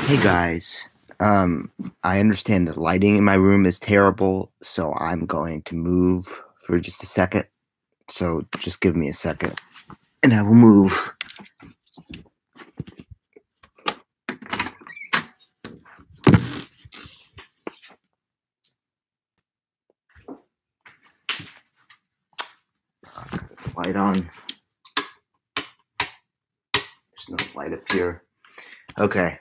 Hey guys, I understand the lighting in my room is terrible, so I'm going to move for just a second. So just give me a second and I will move. Got the light on. There's no light up here. Okay,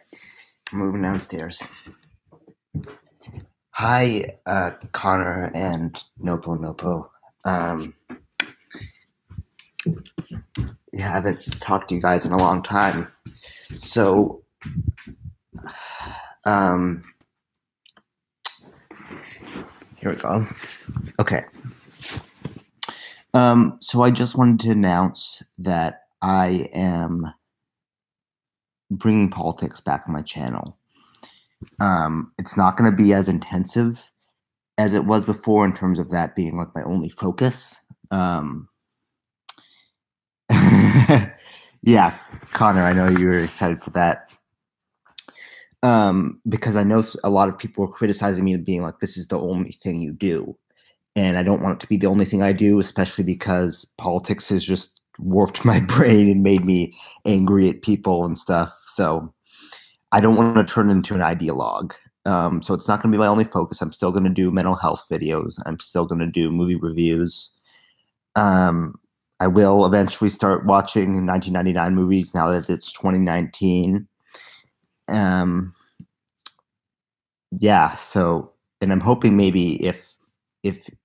I'm moving downstairs. Hi, Connor and Nopo Nopo. Yeah, I haven't talked to you guys in a long time. So, um, here we go. Okay. So I just wanted to announce that I am bringing politics back on my channel. It's not going to be as intensive as it was before in terms of that being like my only focus. Yeah, Connor, I know you were excited for that. Because I know a lot of people are criticizing me being like, this is the only thing you do. And I don't want it to be the only thing I do, especially because politics has just warped my brain and made me angry at people and stuff. So I don't want to turn into an ideologue. So it's not going to be my only focus. I'm still going to do mental health videos. I'm still going to do movie reviews. I will eventually start watching 1999 movies now that it's 2019. Yeah, so, and I'm hoping maybe if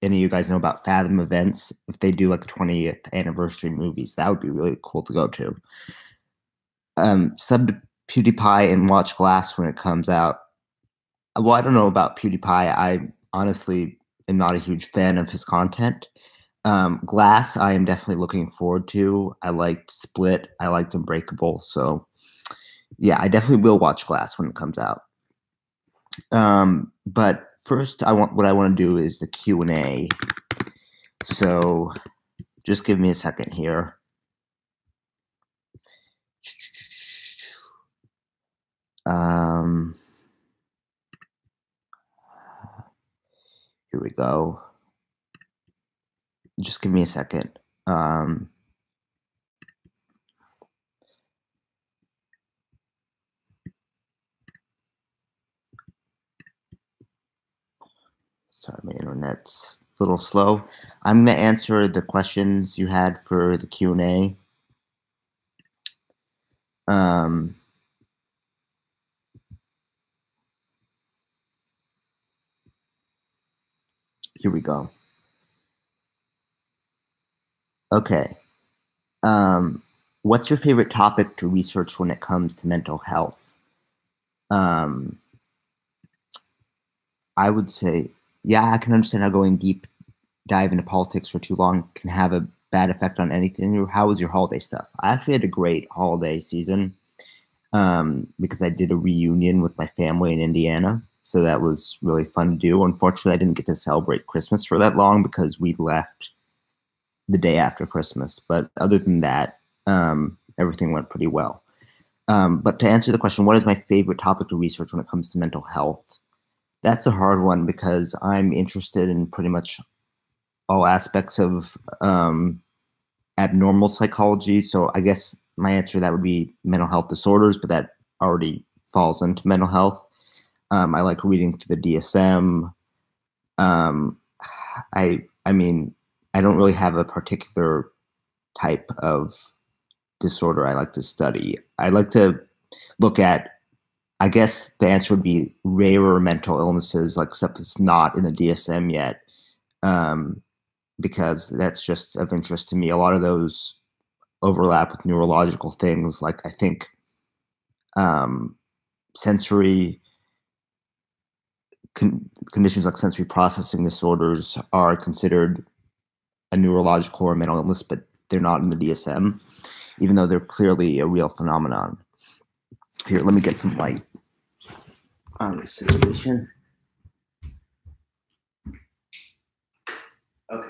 any of you guys know about Fathom Events, if they do like 20th anniversary movies, that would be really cool to go to. Sub to PewDiePie and watch Glass when it comes out. Well, I don't know about PewDiePie. I honestly am not a huge fan of his content. Glass, I am definitely looking forward to. I liked Split. I liked Unbreakable. So, yeah, I definitely will watch Glass when it comes out. But first, what I want to do is the Q&A. So, just give me a second here. Here we go. Just give me a second. Sorry, my internet's a little slow. I'm going to answer the questions you had for the Q&A. Here we go. Okay. What's your favorite topic to research when it comes to mental health? I would say, yeah, I can understand how going deep dive into politics for too long can have a bad effect on anything. How was your holiday stuff? I actually had a great holiday season because I did a reunion with my family in Indiana. So that was really fun to do. Unfortunately, I didn't get to celebrate Christmas for that long because we left the day after Christmas. But other than that, everything went pretty well. But to answer the question, what is my favorite topic to research when it comes to mental health? That's a hard one because I'm interested in pretty much all aspects of abnormal psychology. So I guess my answer to that would be mental health disorders, but that already falls into mental health. I like reading through the DSM. I mean, I don't really have a particular type of disorder I like to study. I like to look at, I guess the answer would be rarer mental illnesses, like except it's not in the DSM yet, because that's just of interest to me. A lot of those overlap with neurological things, like I think sensory conditions like sensory processing disorders are considered a neurological or mental illness, but they're not in the DSM, even though they're clearly a real phenomenon. Here, let me get some light on this situation. Okay.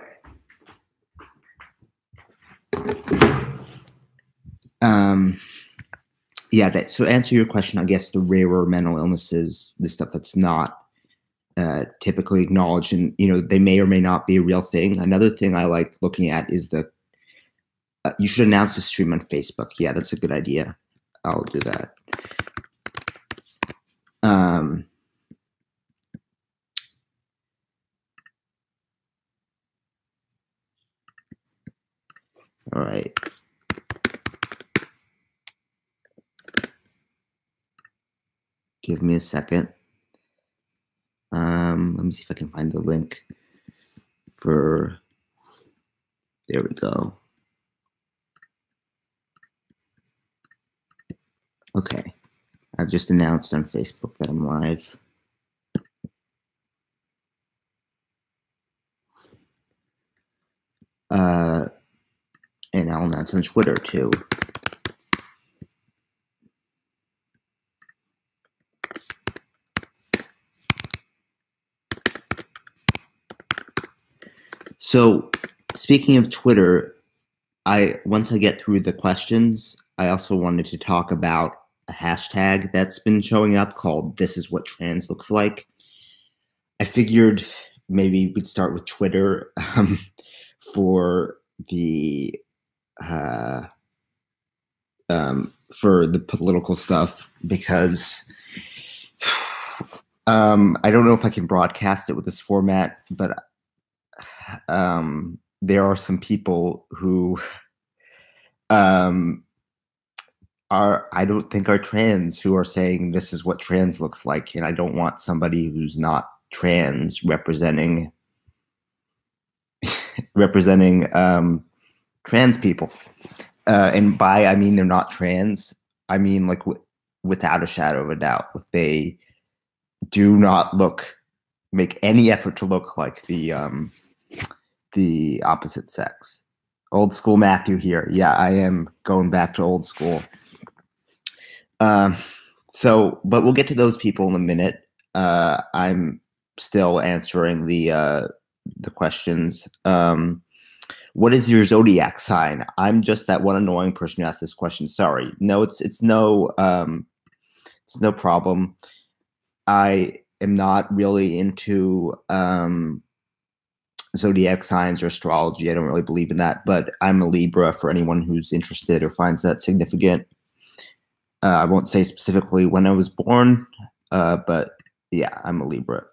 Yeah, so answer your question, I guess the rarer mental illnesses, the stuff that's not typically acknowledged, and they may or may not be a real thing. Another thing I like looking at is you should announce the stream on Facebook. Yeah, that's a good idea. I'll do that. All right. Give me a second. Let me see if I can find the link for. There we go. Okay. I've just announced on Facebook that I'm live. And I'll announce on Twitter too. So, speaking of Twitter, once I get through the questions, I also wanted to talk about a hashtag that's been showing up called "This is what trans looks like." I figured maybe we'd start with Twitter for the political stuff, because I don't know if I can broadcast it with this format, but there are some people who I don't think are trans who are saying this is what trans looks like, and I don't want somebody who's not trans representing trans people. And by I mean they're not trans. I mean like without a shadow of a doubt, they do not make any effort to look like the opposite sex. Old school Matthew here. Yeah, I am going back to old school. But we'll get to those people in a minute. I'm still answering the questions. What is your zodiac sign? I'm just that one annoying person who asked this question. Sorry. No, it's no problem. I am not really into zodiac signs or astrology. I don't really believe in that, but I'm a Libra for anyone who's interested or finds that significant. I won't say specifically when I was born, but yeah, I'm a Libra.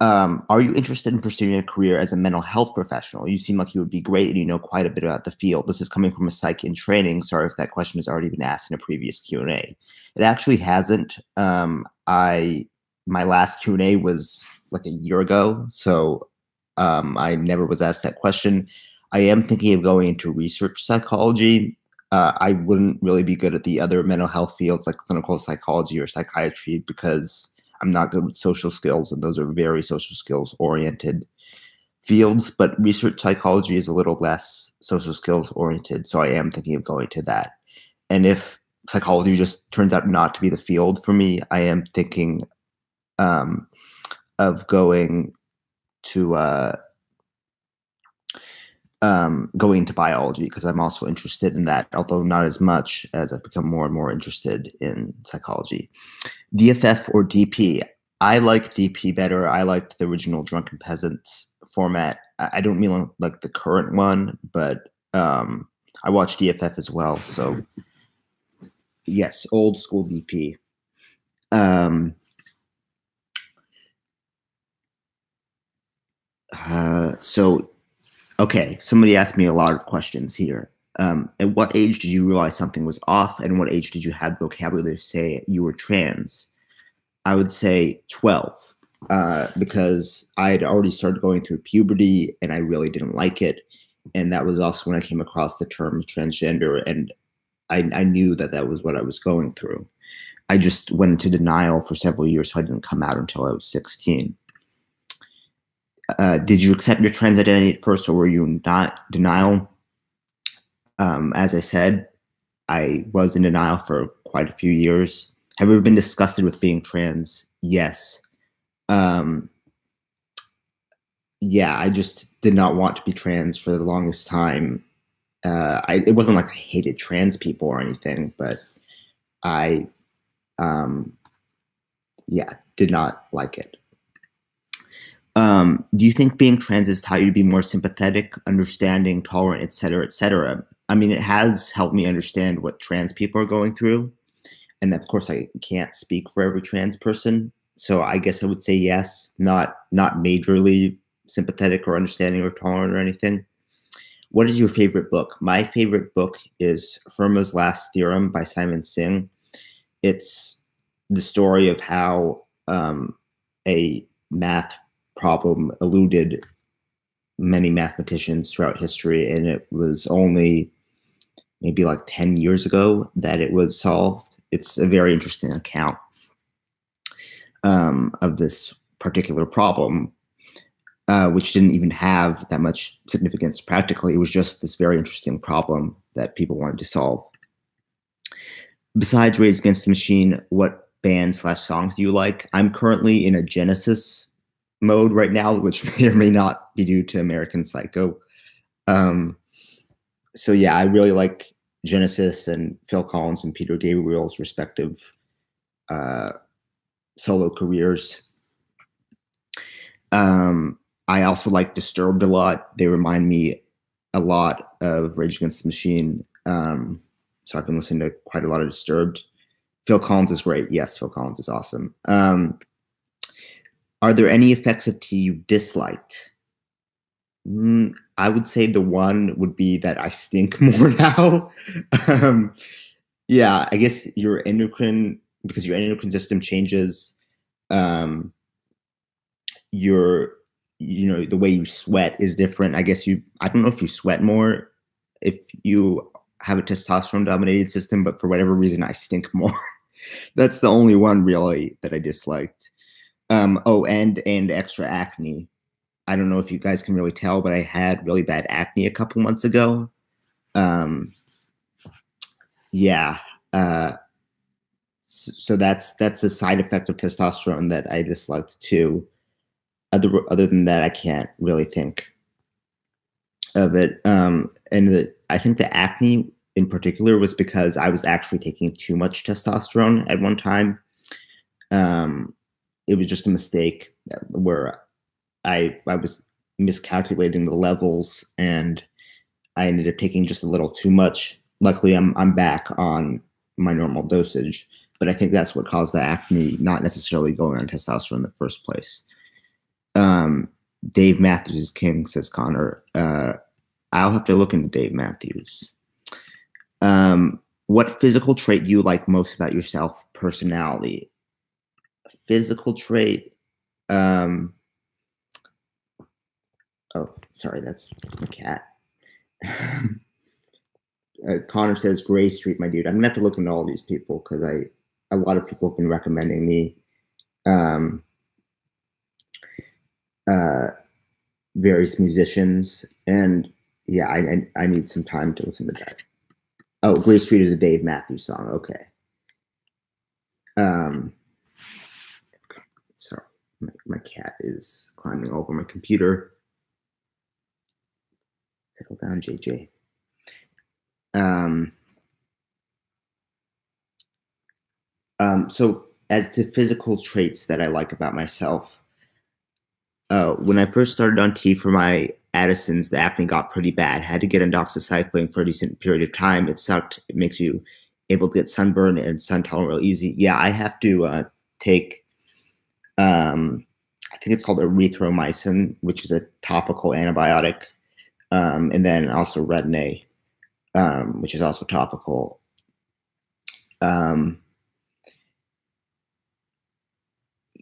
Are you interested in pursuing a career as a mental health professional? You seem like you would be great and you know quite a bit about the field. This is coming from a psych in training. Sorry if that question has already been asked in a previous Q&A. It actually hasn't. My last Q&A was like a year ago, so I never was asked that question. I am thinking of going into research psychology. I wouldn't really be good at the other mental health fields like clinical psychology or psychiatry because I'm not good with social skills, and those are very social skills oriented fields. But research psychology is a little less social skills oriented, so I am thinking of going to that. And if psychology just turns out not to be the field for me, I am thinking of going to biology, because I'm also interested in that, although not as much as I've become more and more interested in psychology. DFF or DP? I like DP better. I liked the original Drunken Peasants format. I don't mean like the current one, but I watched DFF as well. So yes, old school DP. Okay, somebody asked me a lot of questions here. At what age did you realize something was off, and what age did you have the vocabulary to say you were trans? I would say 12, because I had already started going through puberty, and I really didn't like it. And that was also when I came across the term transgender, and I knew that was what I was going through. I just went into denial for several years, so I didn't come out until I was 16. Did you accept your trans identity at first, or were you in denial? As I said, I was in denial for quite a few years. Have you ever been disgusted with being trans? Yes. Yeah, I just did not want to be trans for the longest time. It wasn't like I hated trans people or anything, but I, yeah, did not like it. Do you think being trans has taught you to be more sympathetic, understanding, tolerant, et cetera, et cetera? I mean, it has helped me understand what trans people are going through. And of course, I can't speak for every trans person. So I guess I would say yes, not majorly sympathetic or understanding or tolerant or anything. What is your favorite book? My favorite book is Fermat's Last Theorem by Simon Singh. It's the story of how a math problem eluded many mathematicians throughout history, and it was only maybe like 10 years ago that it was solved. It's a very interesting account of this particular problem, which didn't even have that much significance practically. It was just this very interesting problem that people wanted to solve. Besides Rage Against the Machine, what band/songs do you like? I'm currently in a Genesis mode right now, which may or may not be due to American Psycho. So yeah, I really like Genesis and Phil Collins and Peter Gabriel's respective solo careers. I also like Disturbed a lot. They remind me a lot of Rage Against the Machine. So I've been listening to quite a lot of Disturbed. Phil Collins is great. Yes, Phil Collins is awesome. Are there any effects of tea you disliked? I would say the one would be that I stink more now. Yeah, I guess because your endocrine system changes, the way you sweat is different. I don't know if you sweat more if you have a testosterone dominated system, but for whatever reason, I stink more. That's the only one really that I disliked. And extra acne. I don't know if you guys can really tell, but I had really bad acne a couple months ago. Yeah. So that's a side effect of testosterone that I disliked too. Other than that, I can't really think of it. I think the acne in particular was because I was actually taking too much testosterone at one time. It was just a mistake where I was miscalculating the levels, and I ended up taking just a little too much. Luckily, I'm back on my normal dosage, but I think that's what caused the acne, not necessarily going on testosterone in the first place. Dave Matthews is king, says Connor. I'll have to look into Dave Matthews. What physical trait do you like most about yourself? Personality. Physical trait. Oh, sorry, that's my cat. Connor says Gray Street, my dude. I'm gonna have to look into all these people because a lot of people have been recommending me various musicians, and yeah, I need some time to listen to that. Oh, Gray Street is a Dave Matthews song. Okay. Sorry, my cat is climbing over my computer. Settle down, JJ. So as to physical traits that I like about myself, when I first started on tea for my Addison's, the acne got pretty bad. I had to get on doxycycline for a decent period of time. It sucked. It makes you able to get sunburn and sun tolerant real easy. Yeah, I have to take, I think it's called erythromycin, which is a topical antibiotic, and then also Retin-A, which is also topical.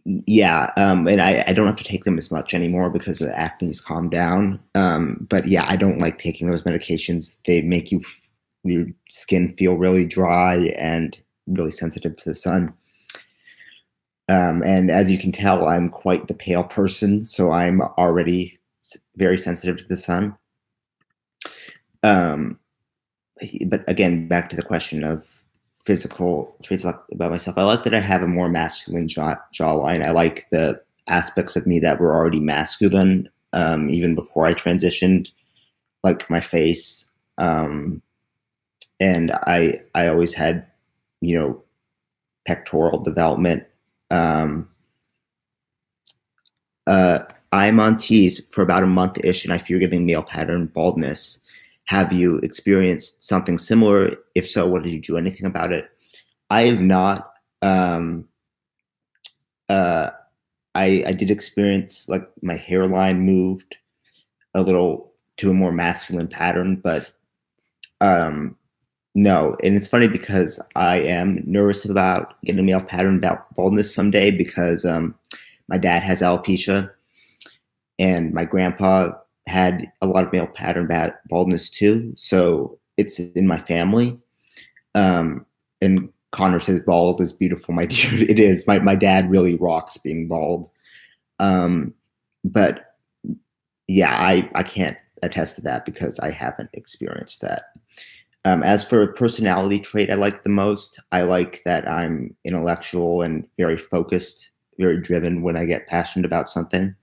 Yeah, and I don't have to take them as much anymore because the acne's calmed down. But yeah, I don't like taking those medications. They make your skin feel really dry and really sensitive to the sun. And as you can tell, I'm quite the pale person, so I'm already very sensitive to the sun. But again, back to the question of physical traits about myself. I like that I have a more masculine jawline. I like the aspects of me that were already masculine, even before I transitioned, like my face. And I always had, pectoral development. Um, I'm on teas for about a month-ish, and I fear getting male pattern baldness. Have you experienced something similar? If so, what did you do? Anything about it? I have not. Uh, I did experience like my hairline moved a little to a more masculine pattern, but no. And it's funny because I am nervous about getting a male pattern baldness someday because my dad has alopecia and my grandpa had a lot of male pattern baldness too. So it's in my family. And Connor says bald is beautiful, my dear. It is. My dad really rocks being bald. But yeah, I can't attest to that because I haven't experienced that. As for a personality trait I like the most, I like that I'm intellectual and very focused, very driven when I get passionate about something.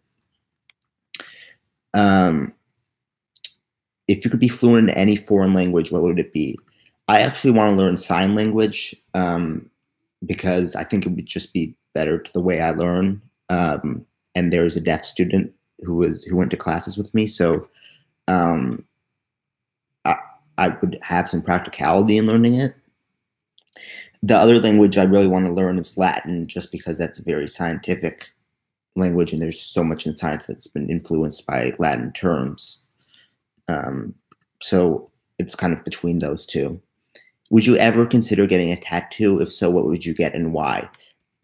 If you could be fluent in any foreign language, what would it be? I actually want to learn sign language because I think it would just be better to the way I learn. And there's a deaf student who went to classes with me, so I would have some practicality in learning it. The other language I really want to learn is Latin, just because that's a very scientific language, and there's so much in science that's been influenced by Latin terms. So it's kind of between those two. Would you ever consider getting a tattoo? If so, what would you get and why?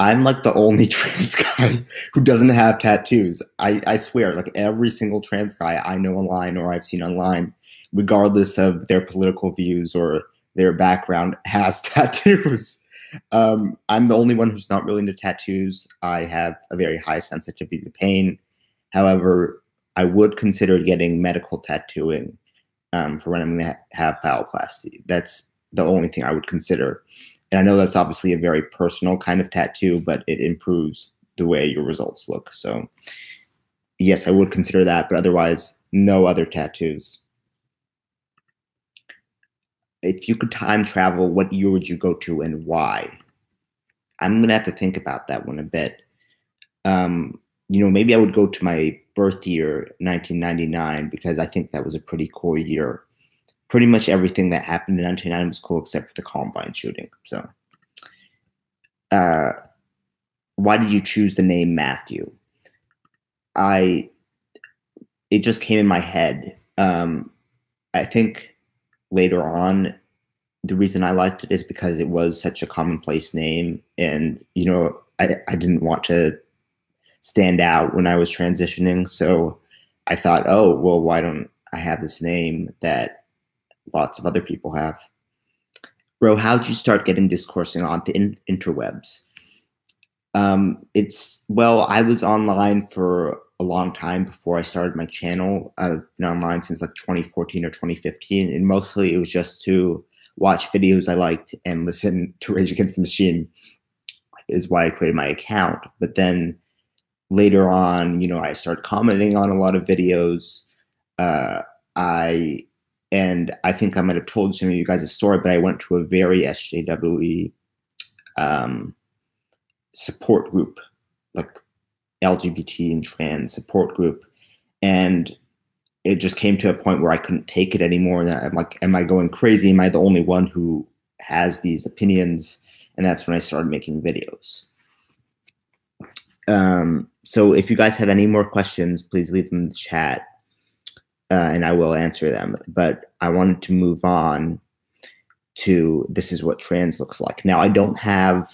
I'm like the only trans guy who doesn't have tattoos. I swear, like every single trans guy I know online or I've seen online, regardless of their political views or their background, has tattoos. I'm the only one who's not really into tattoos. I have a very high sensitivity to pain. However, I would consider getting medical tattooing for when I'm going to have phalloplasty. That's the only thing I would consider. And I know that's obviously a very personal kind of tattoo, but it improves the way your results look. So yes, I would consider that, but otherwise, no other tattoos. If you could time travel, what year would you go to and why? I'm going to have to think about that one a bit. Maybe I would go to my birth year, 1999, because I think that was a pretty cool year. Pretty much everything that happened in 1999 was cool except for the Columbine shooting. So, why did you choose the name Matthew? It just came in my head. I think later on, the reason I liked it is because it was such a commonplace name, and I didn't want to stand out when I was transitioning. So I thought, oh well, why don't I have this name that lots of other people have? Bro, how'd you start getting discoursing on the interwebs? I was online for a long time before I started my channel. I've been online since like 2014 or 2015, and mostly it was just to watch videos I liked and listen to Rage Against the Machine is why I created my account. But then later on, I started commenting on a lot of videos. I think I might have told some of you guys a story, but I went to a very SJWE support group, like LGBT and trans support group. And it just came to a point where I couldn't take it anymore. And I'm like, am I going crazy? Am I the only one who has these opinions? And that's when I started making videos. So if you guys have any more questions, please leave them in the chat. And I will answer them. But I wanted to move on to this is what trans looks like. Now I don't have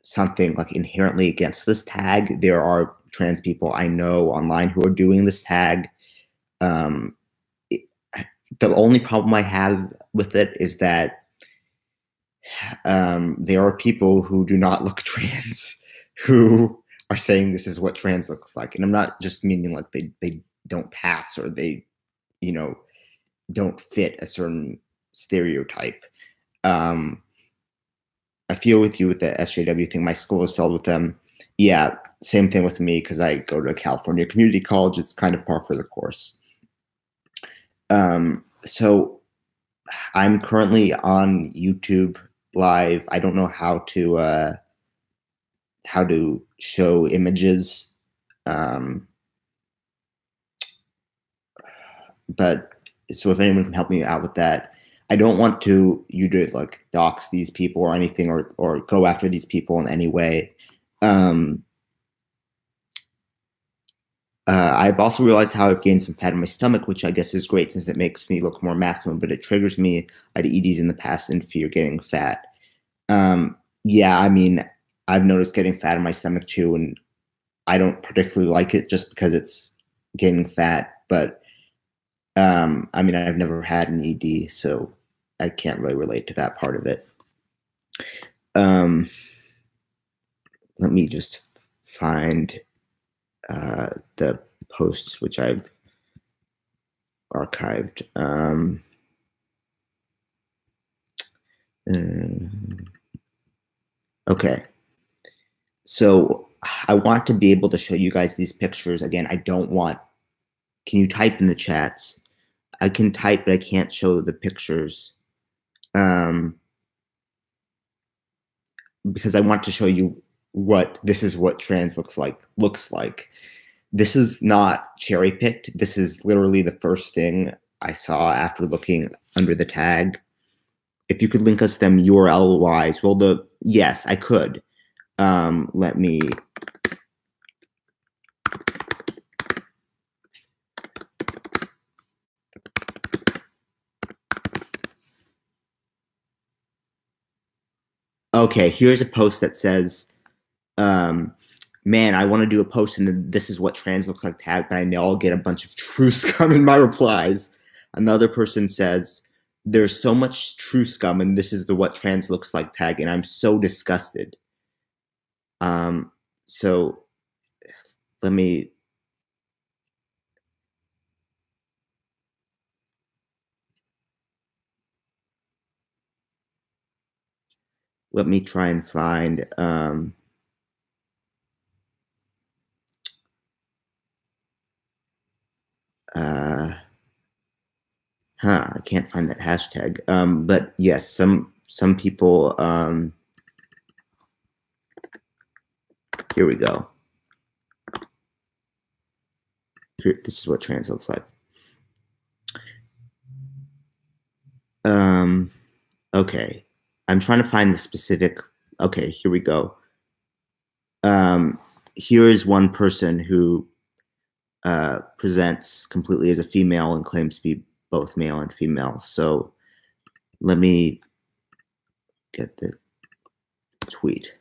something like inherently against this tag. There are trans people I know online who are doing this tag. The only problem I have with it is that there are people who do not look trans who are saying this is what trans looks like. And I'm not just meaning like they don't pass or they, don't fit a certain stereotype. I feel with you with the SJW thing. My school is filled with them. Yeah, same thing with me because I go to a California community college. It's kind of par for the course. So I'm currently on YouTube Live. I don't know how to show images, um, but so if anyone can help me out with that, I don't want you to like dox these people or anything, or go after these people in any way. Um, I've also realized how I've gained some fat in my stomach, which I guess is great since it makes me look more masculine, but it triggers me. I had EDs in the past and fear getting fat. Yeah, I mean, I've noticed getting fat in my stomach too, and I don't particularly like it just because it's getting fat. But I mean, I've never had an ED, so I can't really relate to that part of it. Let me just find the posts which I've archived. Okay. So I want to be able to show you guys these pictures. Again, I don't want, can you type in the chats? I can type, but I can't show the pictures. Because I want to show you this is what trans looks like. This is not cherry picked. This is literally the first thing I saw after looking under the tag. If you could link us them URL wise, well, yes, I could. Let me. Okay, here's a post that says, man, I want to do a post and this is what trans looks like tag, but I know I'll get a bunch of true scum in my replies. Another person says, there's so much true scum and this is the what trans looks like tag, and I'm so disgusted. So let me try and find I can't find that hashtag. But yes, some people here we go. Here, this is what trans looks like. Okay. I'm trying to find the specific. Okay, here we go. Here is one person who presents completely as a female and claims to be both male and female. So let me get the tweet.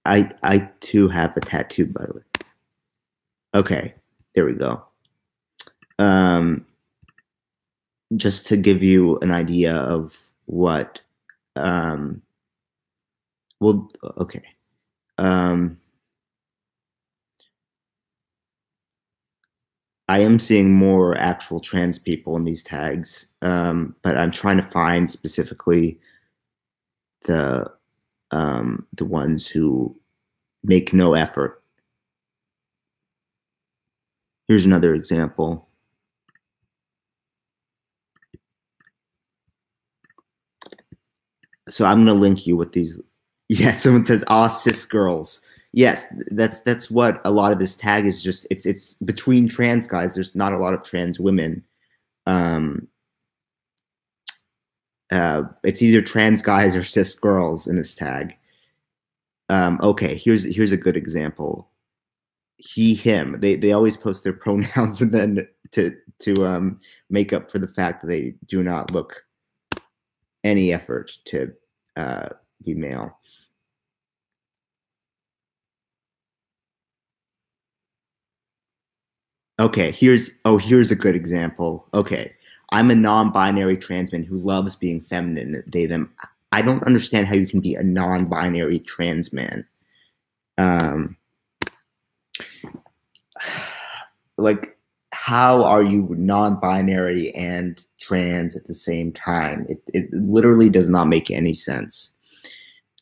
I too have a tattoo, by the way. Okay, there we go. Just to give you an idea of what, well, okay. I am seeing more actual trans people in these tags, but I'm trying to find specifically the ones who make no effort. Here's another example. So I'm gonna link you with these. Yeah, someone says, "Ah, cis girls." Yes, that's what a lot of this tag is. Just it's between trans guys. There's not a lot of trans women. It's either trans guys or cis girls in this tag. Okay, here's a good example. He, him. They always post their pronouns and then to make up for the fact that they do not look any effort to be male. Okay, here's a good example. Okay, I'm a non-binary trans man who loves being feminine, they, them. I don't understand how you can be a non-binary trans man. Like, how are you non-binary and trans at the same time? It literally does not make any sense.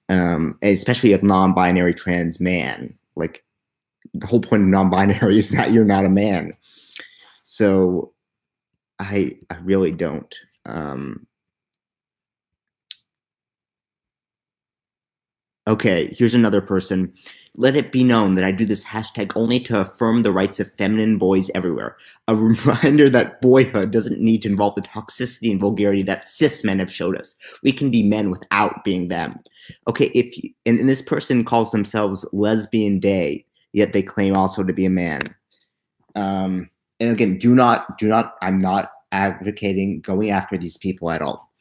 Especially a non-binary trans man. Like, the whole point of non-binary is that you're not a man. So I really don't. Okay, here's another person. Let it be known that I do this hashtag only to affirm the rights of feminine boys everywhere. A reminder that boyhood doesn't need to involve the toxicity and vulgarity that cis men have showed us. We can be men without being them. Okay, and this person calls themselves lesbian day, yet they claim also to be a man. And again, do not. I'm not advocating going after these people at all.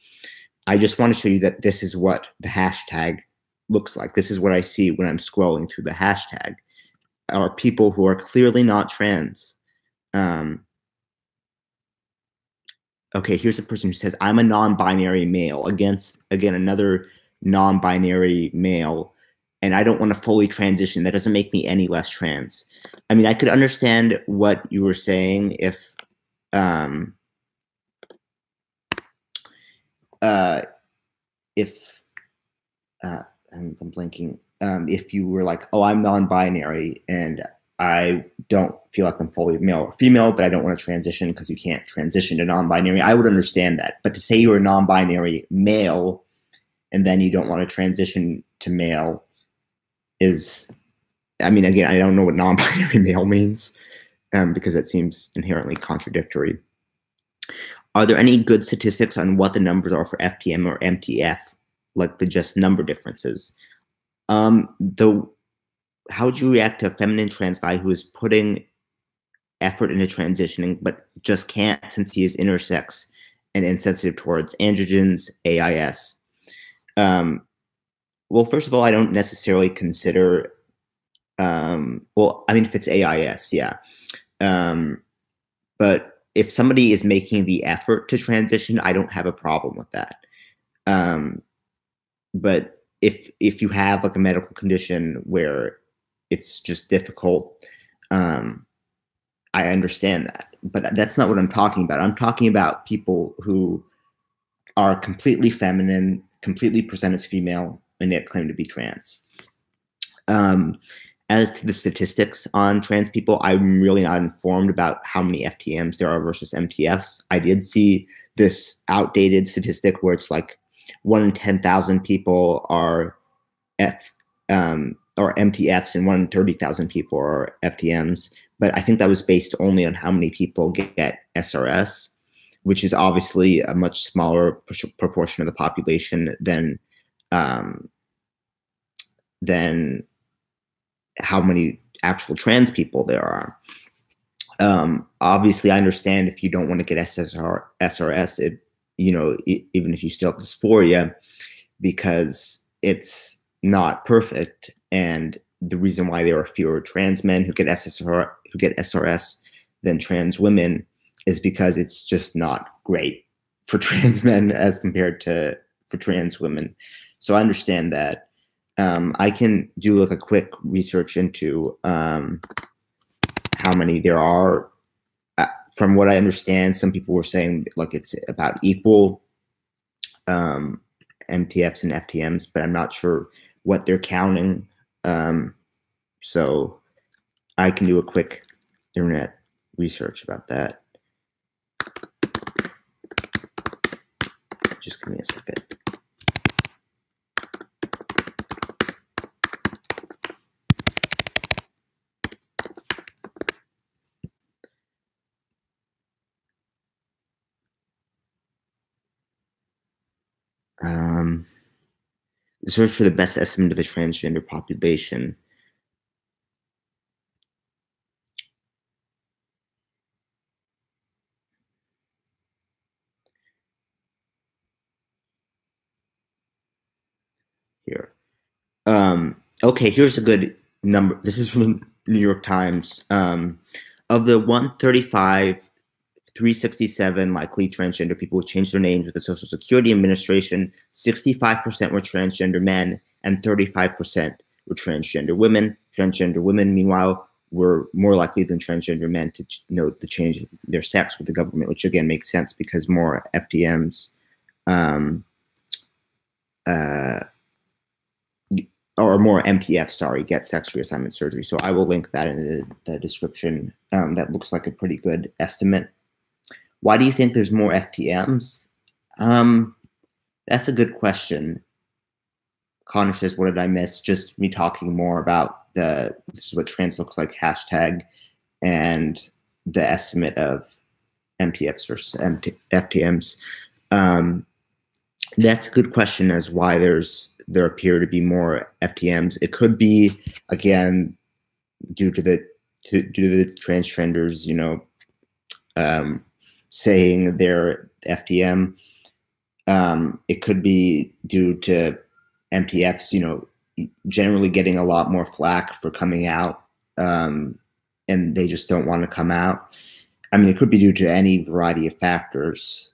I just want to show you that this is what the hashtag looks like. This is what I see when I'm scrolling through the hashtag. Are people who are clearly not trans. Okay, here's a person who says, I'm a non-binary male, against, again, another non-binary male, and I don't want to fully transition. That doesn't make me any less trans. I mean, I could understand what you were saying if I'm blanking. If you were like, oh, I'm non-binary and I don't feel like I'm fully male or female, but I don't want to transition because you can't transition to non-binary, I would understand that. But to say you're a non-binary male and then you don't want to transition to male is, I mean, again, I don't know what non-binary male means because it seems inherently contradictory. Are there any good statistics on what the numbers are for FTM or MTF, like the just number differences? How would you react to a feminine trans guy who is putting effort into transitioning but just can't since he is intersex and insensitive towards androgens, AIS? Well, first of all, I don't necessarily consider, well, I mean, if it's AIS, yeah. But if somebody is making the effort to transition, I don't have a problem with that. But if you have like a medical condition where it's just difficult, I understand that. But that's not what I'm talking about. I'm talking about people who are completely feminine, completely present as female, and yet claim to be trans. As to the statistics on trans people, I'm really not informed about how many FTMs there are versus MTFs. I did see this outdated statistic where it's like 1 in 10,000 people are or MTFs and 1 in 30,000 people are FTMs. But I think that was based only on how many people get SRS, which is obviously a much smaller proportion of the population than how many actual trans people there are. Obviously, I understand if you don't want to get SRS, even if you still have dysphoria, because it's not perfect. And the reason why there are fewer trans men who get SRS than trans women is because it's just not great for trans men as compared to for trans women. So I understand that. I can do like a quick research into how many there are. From what I understand, some people were saying like it's about equal MTFs and FTMs, but I'm not sure what they're counting. So I can do a quick internet research about that. Just give me a second. Search for the best estimate of the transgender population. Here. Okay, here's a good number. This is from the New York Times. Of the 135, 367 likely transgender people who changed their names with the Social Security Administration, 65% were transgender men and 35% were transgender women. Transgender women, meanwhile, were more likely than transgender men to change their sex with the government, which again makes sense because more FTMs or more MTF, sorry, get sex reassignment surgery. So I will link that in the description. That looks like a pretty good estimate. Why do you think there's more FTMs? That's a good question. Connor says, what did I miss? Just me talking more about this is what trans looks like hashtag and the estimate of MTFs versus FTMs. That's a good question as why there appear to be more FTMs. It could be, again, due to the transgenders, saying they're FTM. It could be due to MTFs, generally getting a lot more flack for coming out, and they just don't want to come out. I mean, it could be due to any variety of factors.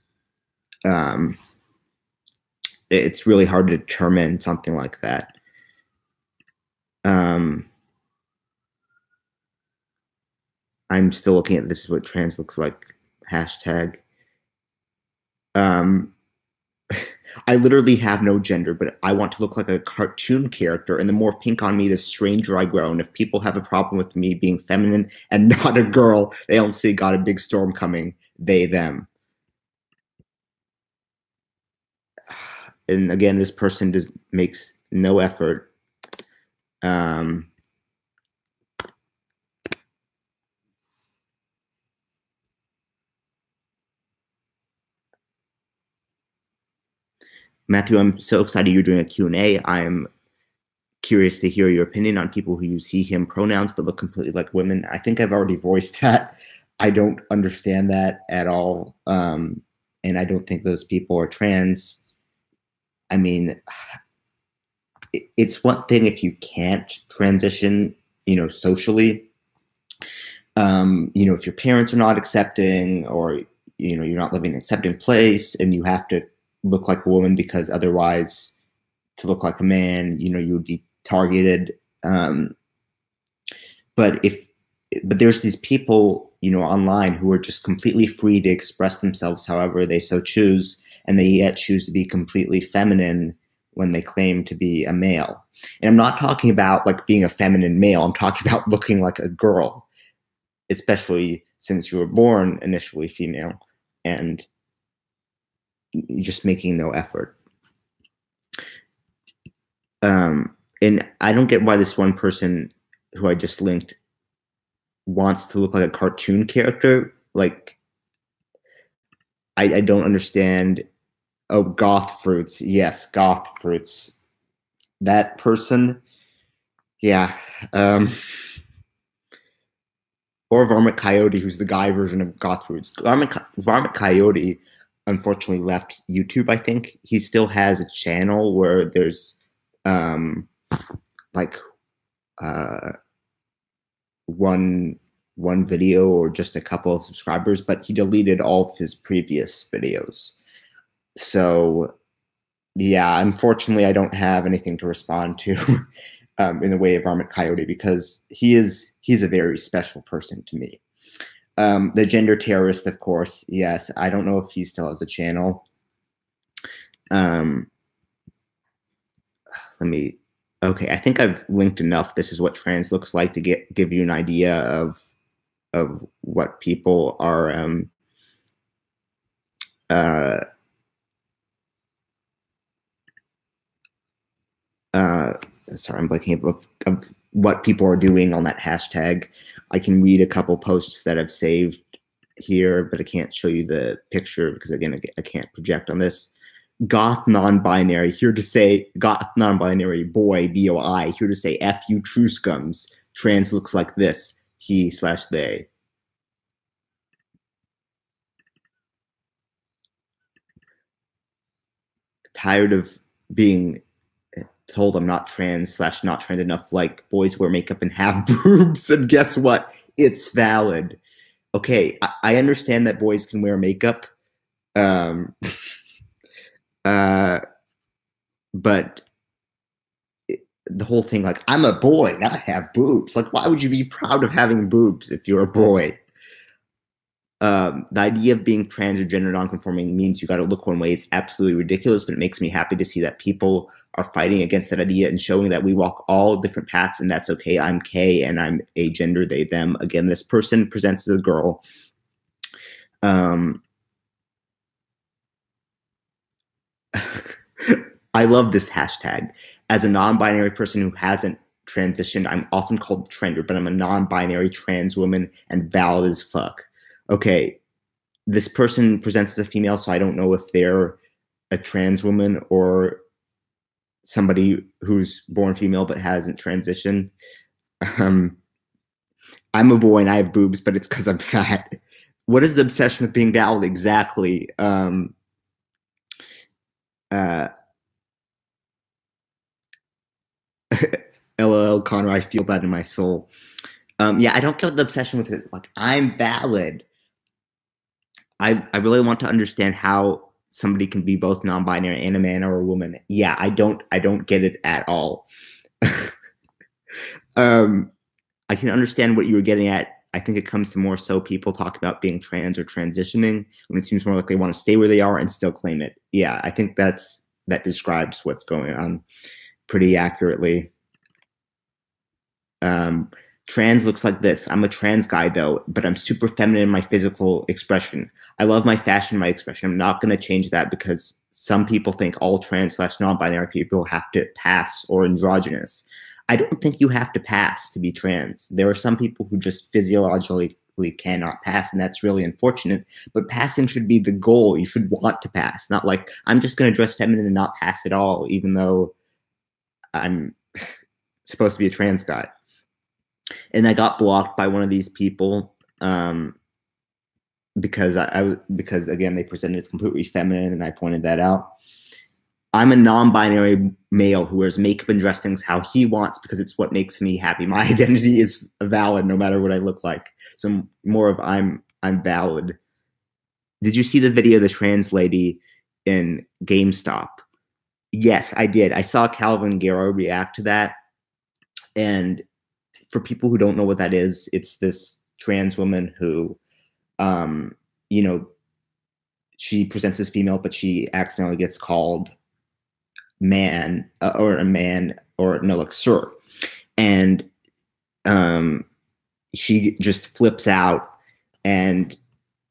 It's really hard to determine something like that. I'm still looking at this is what trans looks like hashtag. I literally have no gender, but I want to look like a cartoon character, and the more pink on me, the stranger I grow. And if people have a problem with me being feminine and not a girl, they honestly got a big storm coming. They, them. And again, this person makes no effort. Matthew, I'm so excited you're doing a Q&A. I'm curious to hear your opinion on people who use he, him pronouns but look completely like women. I think I've already voiced that. I don't understand that at all. And I don't think those people are trans. I mean, it's one thing if you can't transition, socially. If your parents are not accepting, or, you're not living in an accepting place and you have to look like a woman because otherwise to look like a man, you would be targeted. But there's these people, online who are just completely free to express themselves however they so choose, and they yet choose to be completely feminine when they claim to be a male. And I'm not talking about like being a feminine male. I'm talking about looking like a girl, especially since you were born initially female and just making no effort. And I don't get why this one person who I just linked wants to look like a cartoon character. Like, I don't understand. Oh, Goth Fruits. Yes, Goth Fruits. That person. Yeah. Or Varmint Coyote, who's the guy version of Goth Fruits. Varmint Coyote unfortunately left YouTube, I think. He still has a channel where there's one video or just a couple of subscribers, but he deleted all of his previous videos. So yeah, unfortunately I don't have anything to respond to in the way of Varmint Coyote, because he's a very special person to me. The gender terrorist, of course, yes. I don't know if he still has a channel. Okay, I think I've linked enough. This is what trans looks like to give you an idea of what people are sorry, I'm blanking of what people are doing on that hashtag. I can read a couple posts that I've saved here, but I can't show you the picture because, again, I can't project on this. Goth non-binary, here to say, goth non-binary boy, B-O-I, here to say F you true scums. Trans looks like this, he/they. Tired of being told I'm not trans/not trans enough, like boys wear makeup and have boobs, and guess what? It's valid. Okay, I understand that boys can wear makeup, but the whole thing, like, I'm a boy, now I have boobs. Like, why would you be proud of having boobs if you're a boy? The idea of being trans or gender nonconforming means you got to look one way. It's absolutely ridiculous, but it makes me happy to see that people are fighting against that idea and showing that we walk all different paths, and that's okay. I'm K and I'm a gender, they, them. Again, this person presents as a girl. I love this hashtag. As a non-binary person who hasn't transitioned, I'm often called trender, but I'm a non-binary trans woman and valid as fuck. Okay, this person presents as a female, so I don't know if they're a trans woman or somebody who's born female but hasn't transitioned. Um, I'm a boy and I have boobs, but it's because I'm fat. What is the obsession with being valid exactly? Uh, LOL, Connor, I feel that in my soul. Yeah, I don't get the obsession with it. Like, I'm valid. I really want to understand how somebody can be both non-binary and a man or a woman. Yeah, I don't get it at all. um, I can understand what you were getting at. I think it comes to more so people talk about being trans or transitioning when it seems more like they want to stay where they are and still claim it. Yeah, I think that describes what's going on pretty accurately. Um, Trans looks like this. I'm a trans guy though, but I'm super feminine in my physical expression. I love my fashion, my expression. I'm not going to change that because some people think all trans slash non-binary people have to pass or androgynous. I don't think you have to pass to be trans. There are some people who just physiologically cannot pass, and that's really unfortunate. But passing should be the goal. You should want to pass, not like I'm just going to dress feminine and not pass at all, even though I'm supposed to be a trans guy. And I got blocked by one of these people because again they presented as completely feminine, and I pointed that out. I'm a non-binary male who wears makeup and dress things how he wants because it's what makes me happy. My identity is valid no matter what I look like. So more of I'm valid. Did you see the video of the trans lady in GameStop? Yes, I did. I saw Calvin Guerrero react to that, and for people who don't know what that is, it's this trans woman who, um, you know, she presents as female, but she accidentally gets called man or a man or no, like sir, and um, she just flips out and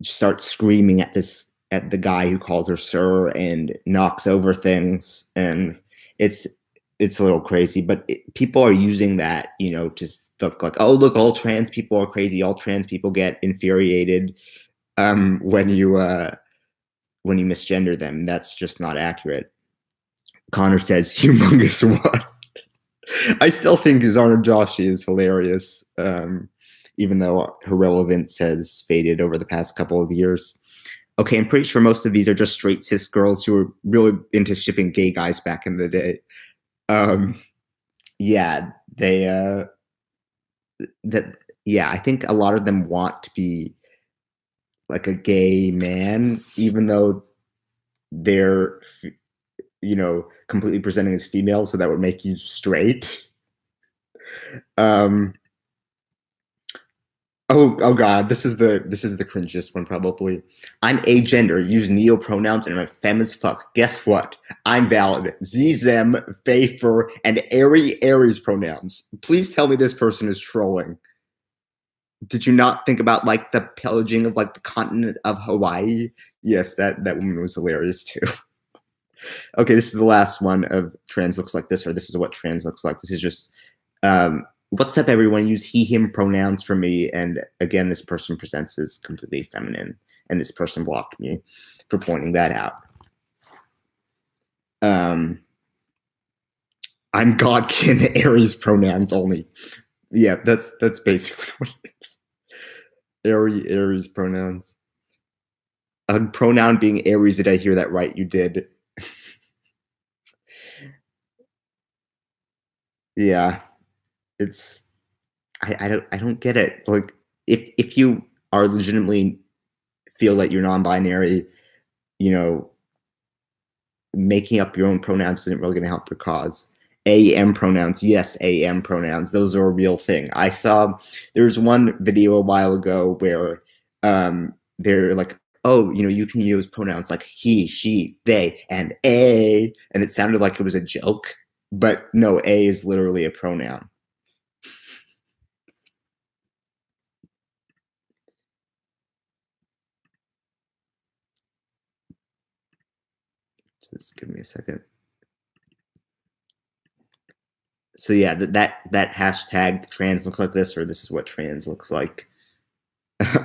starts screaming at the guy who called her sir and knocks over things, and it's it's a little crazy, but people are using that, to look like, oh, look, all trans people are crazy. All trans people get infuriated when you misgender them. That's just not accurate. Connor says, "Humongous what?" I still think Zarna Joshi is hilarious, even though her relevance has faded over the past couple of years. Okay, I'm pretty sure most of these are just straight cis girls who were really into shipping gay guys back in the day. Yeah, they that yeah, I think a lot of them want to be like a gay man, even though they're completely presenting as female, so that would make you straight. Um, oh God, this is the cringiest one probably. I'm agender, use neo pronouns, and I'm femme as fuck. Guess what? I'm valid. Z, them, they, for, and airy Aries pronouns. Please tell me this person is trolling. Did you not think about like the pillaging of like the continent of Hawaii? Yes, that woman was hilarious too. Okay, this is the last one of trans looks like this, or this is what trans looks like. This is just what's up, everyone? Use he, him pronouns for me. And again, this person presents as completely feminine, and this person blocked me for pointing that out. I'm Godkin, Aries pronouns only. Yeah, that's basically what it is. Aries pronouns. A pronoun being Aries. Did I hear that right? You did. Yeah, it's I don't get it. Like if you are legitimately feel that you're non-binary, you know, making up your own pronouns isn't really going to help your cause. AM pronouns, yes, AM pronouns. Those are a real thing. I saw there's one video a while ago where they're like, oh, you can use pronouns like he, she, they, and a, and it sounded like it was a joke, but no, a is literally a pronoun. Just give me a second. So yeah, that hashtag trans looks like this, or this is what trans looks like.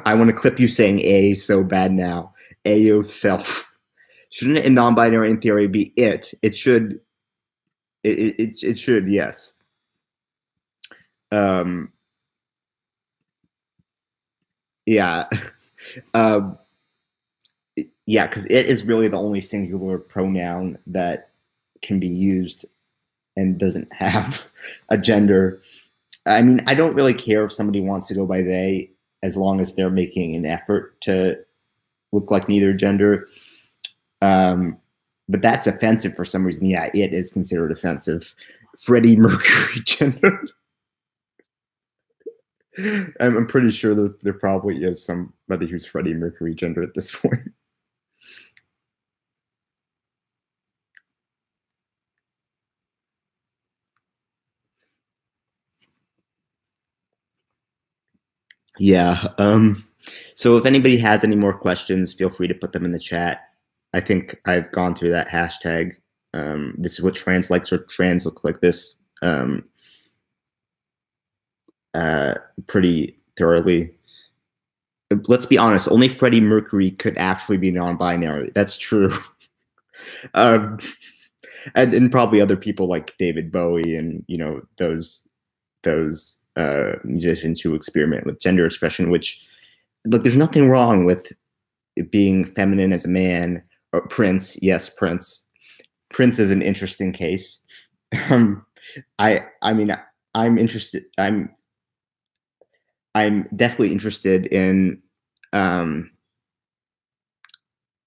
I want to clip you saying A so bad now. A yourself. Shouldn't a non-binary in theory be it? It should. It should, yes. Um, yeah. um, yeah, because it is really the only singular pronoun that can be used and doesn't have a gender. I mean, I don't really care if somebody wants to go by they, as long as they're making an effort to look like neither gender. But that's offensive for some reason. Yeah, it is considered offensive. Freddie Mercury gender. I'm pretty sure that there probably is somebody who's Freddie Mercury gender at this point. Yeah. So if anybody has any more questions, feel free to put them in the chat. I think I've gone through that hashtag. This is what trans likes or trans look like this pretty thoroughly. Let's be honest, only Freddie Mercury could actually be non-binary. That's true. um, and probably other people like David Bowie and those musicians who experiment with gender expression. Which, look, there's nothing wrong with being feminine as a man. Or Prince, yes, Prince. Prince is an interesting case. I mean, I'm interested. I'm definitely interested in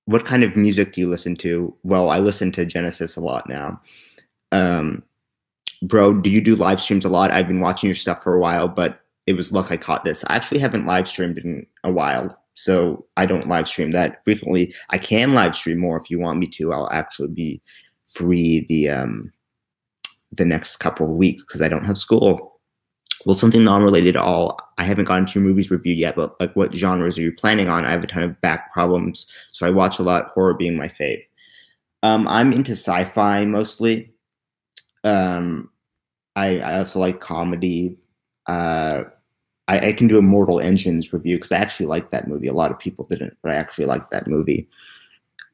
what kind of music do you listen to? Well, I listen to Genesis a lot now. Bro, do you do live streams a lot? I've been watching your stuff for a while, but it was luck I caught this. I actually haven't live streamed in a while, so I don't live stream that frequently. I can live stream more if you want me to. I'll actually be free the next couple of weeks because I don't have school. Well, something non-related at all. I haven't gotten to your movies review yet, but like, what genres are you planning on? I have a ton of back problems, so I watch a lot. Horror being my fave. I'm into sci-fi mostly. I also like comedy. I can do a Mortal Engines review because I actually like that movie. A lot of people didn't, but I actually like that movie.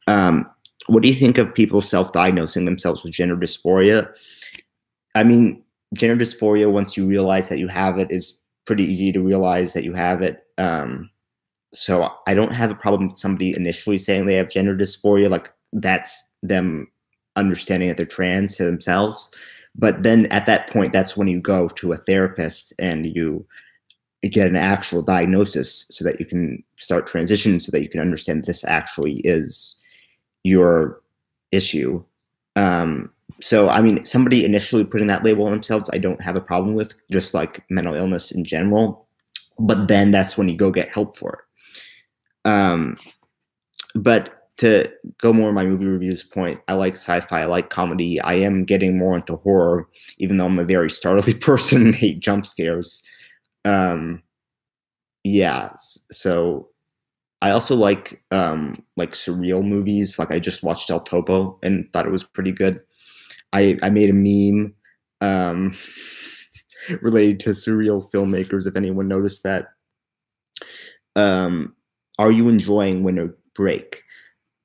What do you think of people self-diagnosing themselves with gender dysphoria? I mean, gender dysphoria, once you realize that you have it, is pretty easy to realize that you have it. So I don't have a problem with somebody initially saying they have gender dysphoria. Like, that's them understanding that they're trans to themselves. But then at that point, that's when you go to a therapist and you get an actual diagnosis so that you can start transitioning, so that you can understand this actually is your issue. So, I mean, somebody initially putting that label on themselves, I don't have a problem with, just like mental illness in general. But then that's when you go get help for it. But to go more on my movie reviews point, I like sci-fi, I like comedy. I am getting more into horror, even though I'm a very startly person and hate jump scares. Yeah, so I also like surreal movies. Like, I just watched El Topo and thought it was pretty good. I made a meme related to surreal filmmakers, if anyone noticed that. Are you enjoying winter break?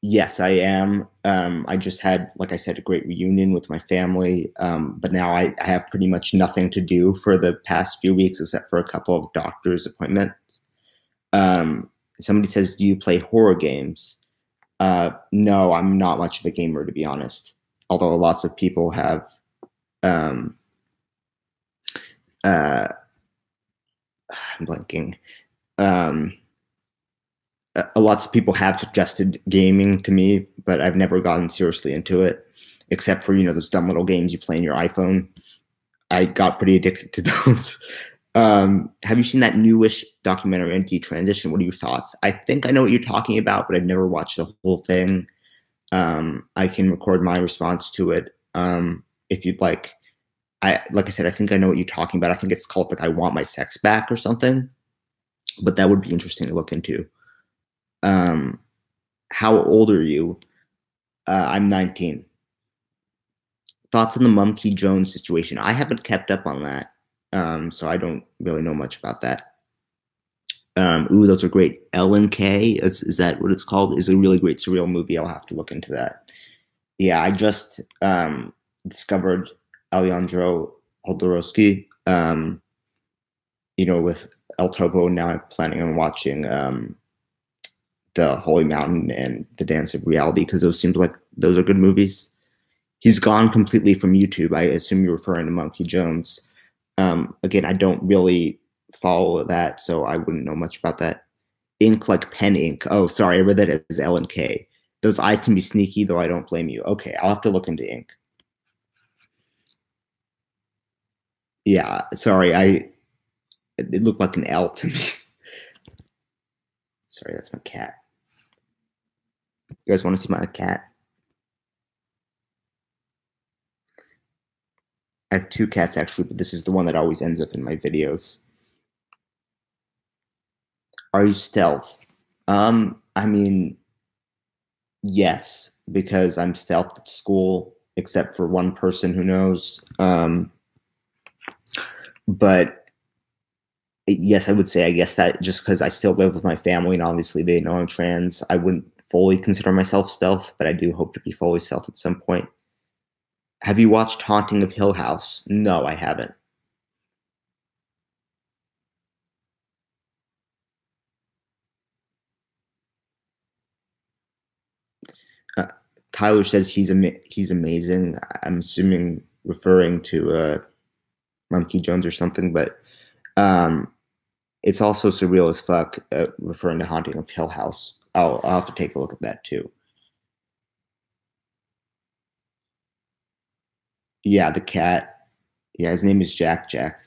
Yes, I am. I just had, like I said, a great reunion with my family. But now I have pretty much nothing to do for the past few weeks except for a couple of doctor's appointments. Somebody says, do you play horror games? No, I'm not much of a gamer, to be honest. Although lots of people have I'm blanking. Lots of people have suggested gaming to me, but I've never gotten seriously into it, except for, those dumb little games you play on your iPhone. I got pretty addicted to those. Have you seen that newish documentary on detransition? What are your thoughts? I think I know what you're talking about, but I've never watched the whole thing. I can record my response to it if you'd like. Like I said, I think I know what you're talking about. I think it's called, like, I Want My Sex Back or something, but that would be interesting to look into. How old are you? I'm 19. Thoughts on the Mumkey Jones situation? I haven't kept up on that, so I don't really know much about that. Ooh, those are great. Ellen K, is that what it's called? Is a really great surreal movie. I'll have to look into that. Yeah, I just discovered Alejandro Jodorowsky, with El Topo. Now I'm planning on watching The Holy Mountain and The Dance of Reality because those seem like those are good movies. He's gone completely from YouTube. I assume you're referring to Monkey Jones. Again, I don't really follow that, so I wouldn't know much about that. Ink like pen ink. Oh, sorry, I read that as L and K. Those eyes can be sneaky, though I don't blame you. Okay, I'll have to look into ink. Yeah, sorry, it looked like an L to me. Sorry, that's my cat. You guys want to see my cat? I have two cats actually, but this is the one that always ends up in my videos. Are you stealth? I mean, yes, because I'm stealth at school, except for one person who knows. But yes, I would say, I guess that just because I still live with my family and obviously they know I'm trans, I wouldn't fully consider myself stealth, but I do hope to be fully stealth at some point. Have you watched Haunting of Hill House? No, I haven't. Uh, Tyler says he's amazing. I'm assuming referring to Monkey Jones or something, but um, it's also surreal as fuck, referring to Haunting of Hill House. I'll have to take a look at that too. Yeah, the cat. Yeah, his name is Jack Jack.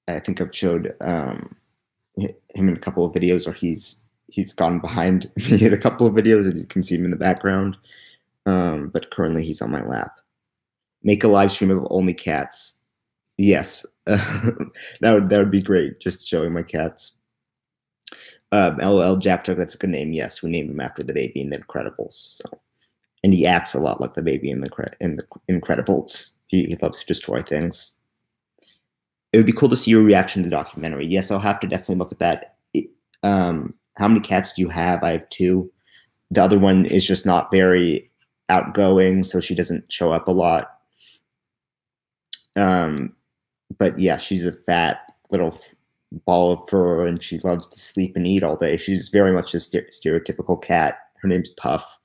I think I've showed him in a couple of videos, or he's gone behind me in a couple of videos, and you can see him in the background. But currently, he's on my lap. Make a live stream of only cats. Yes, that would be great. Just showing my cats. LOL Jack Jack. That's a good name. Yes, we named him after the baby in The Incredibles. So, and he acts a lot like the baby in the Incredibles. He loves to destroy things. It would be cool to see your reaction to the documentary. Yes, I'll have to definitely look at that. How many cats do you have? I have two. The other one is just not very outgoing, so she doesn't show up a lot. But yeah, she's a fat little ball of fur, and she loves to sleep and eat all day. She's very much a stereotypical cat. Her name's Puff.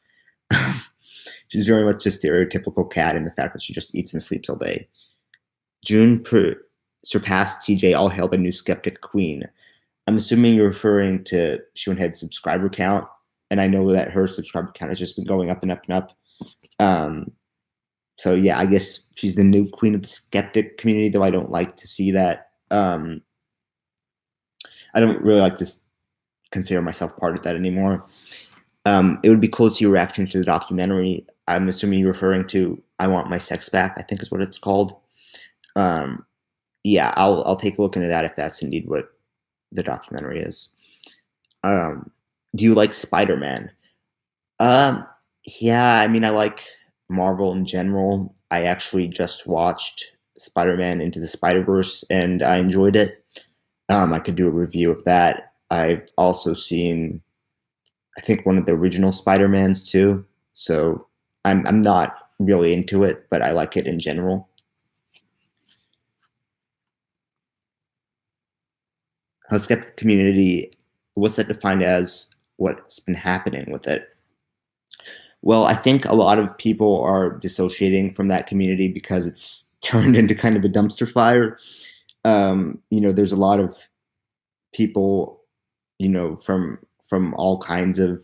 She's very much a stereotypical cat in the fact that she just eats and sleeps all day. June surpassed TJ. All hail the new skeptic queen. I'm assuming you're referring to Shoonhead's subscriber count, and I know that her subscriber count has just been going up and up and up. So yeah, I guess she's the new queen of the skeptic community, though I don't like to see that. I don't really like to consider myself part of that anymore. It would be cool to see your reaction to the documentary. I'm assuming you're referring to I Want My Sex Back, I think is what it's called. Yeah, I'll take a look into that if that's indeed what the documentary is. Do you like Spider-Man? Yeah, I mean, I like Marvel in general. I actually just watched Spider-Man Into the Spider-Verse, and I enjoyed it. I could do a review of that. I've also seen, I think, one of the original Spider-Mans too. So I'm not really into it, but I like it in general. How skeptic community, what's that defined as? What's been happening with it? Well, I think a lot of people are dissociating from that community because it's turned into kind of a dumpster fire. There's a lot of people, from all kinds of.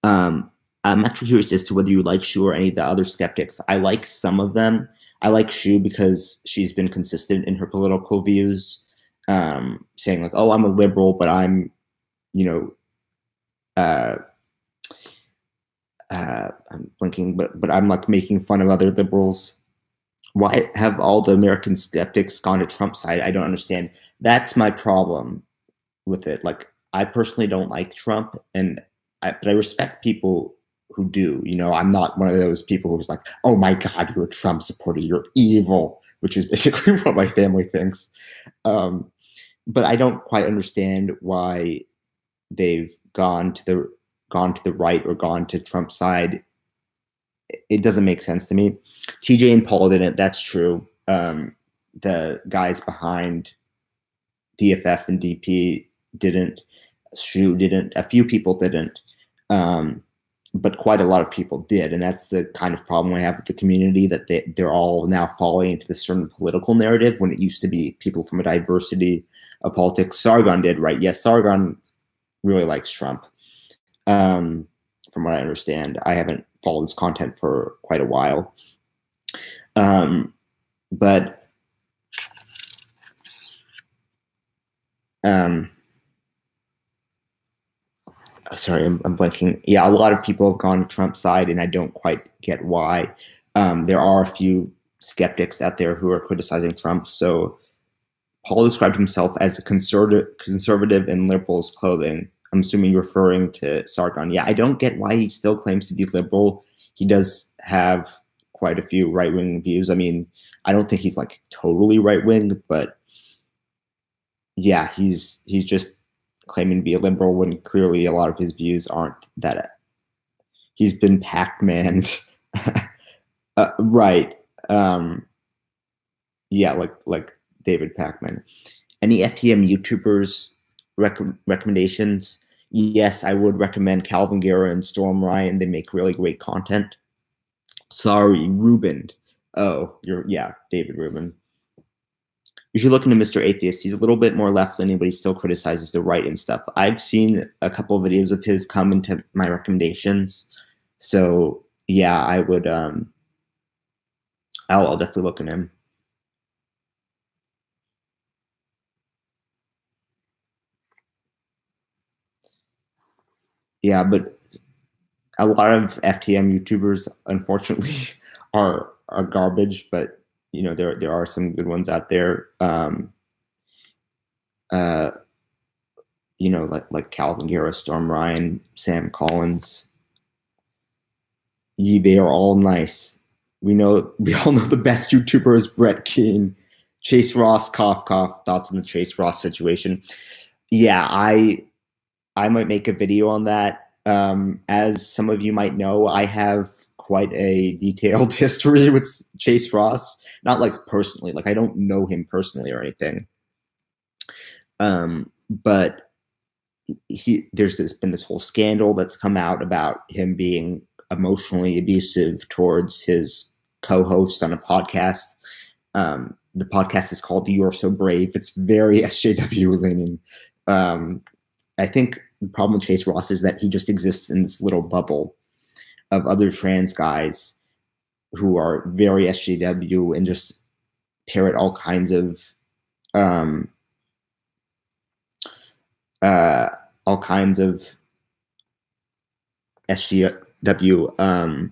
I'm actually curious as to whether you like Shu or any of the other skeptics. I like some of them. I like Shu because she's been consistent in her political views, saying like, "Oh, I'm a liberal, but I'm, you know, uh, I'm blinking, but I'm like making fun of other liberals. Why have all the American skeptics gone to Trump's side? I don't understand. That's my problem with it. Like, I personally don't like Trump, but I respect people who do. You know, I'm not one of those people who's like, oh my God, you're a Trump supporter, you're evil, which is basically what my family thinks. But I don't quite understand why they've gone to the right or gone to Trump's side. It doesn't make sense to me. TJ and Paul didn't. That's true. The guys behind DFF and DP didn't. Shu didn't. A few people didn't. But quite a lot of people did. And that's the kind of problem I have with the community, that they're all now falling into this certain political narrative when it used to be people from a diversity of politics. Sargon did, right? Yes, Sargon really likes Trump. From what I understand, I haven't followed his content for quite a while. Sorry, I'm blanking. Yeah, a lot of people have gone to Trump's side, and I don't quite get why. There are a few skeptics out there who are criticizing Trump. So Paul described himself as a conservative in liberals' clothing. I'm assuming you're referring to Sargon. Yeah, I don't get why he still claims to be liberal. He does have quite a few right-wing views. I mean, I don't think he's like totally right-wing, but yeah, he's just claiming to be a liberal when clearly a lot of his views aren't that. He's been Pac-Man'd. Right. Yeah, like David Pakman. Any FTM YouTubers recommendations? Yes, I would recommend Calvin Guerra and Storm Ryan. They make really great content. Sorry, Ruben. Oh, David Rubin. You should look into Mr. Atheist. He's a little bit more left-leaning, but he still criticizes the right and stuff. I've seen a couple of videos of his come into my recommendations. So yeah, I would I'll definitely look at him. Yeah, but a lot of FTM YouTubers, unfortunately, are garbage. But you know, there are some good ones out there. You know, like Calvin Guerra, Storm Ryan, Sam Collins. They are all nice. We all know the best YouTuber is Brett Keane. Chase Ross, cough cough. Thoughts on the Chase Ross situation? Yeah, I might make a video on that. As some of you might know, I have quite a detailed history with Chase Ross. Not like personally, like I don't know him personally or anything. But there's been this whole scandal that's come out about him being emotionally abusive towards his co-host on a podcast. The podcast is called You're So Brave. It's very SJW leaning. I think the problem with Chase Ross is that he just exists in this little bubble of other trans guys who are very SJW and just parrot all kinds of SJW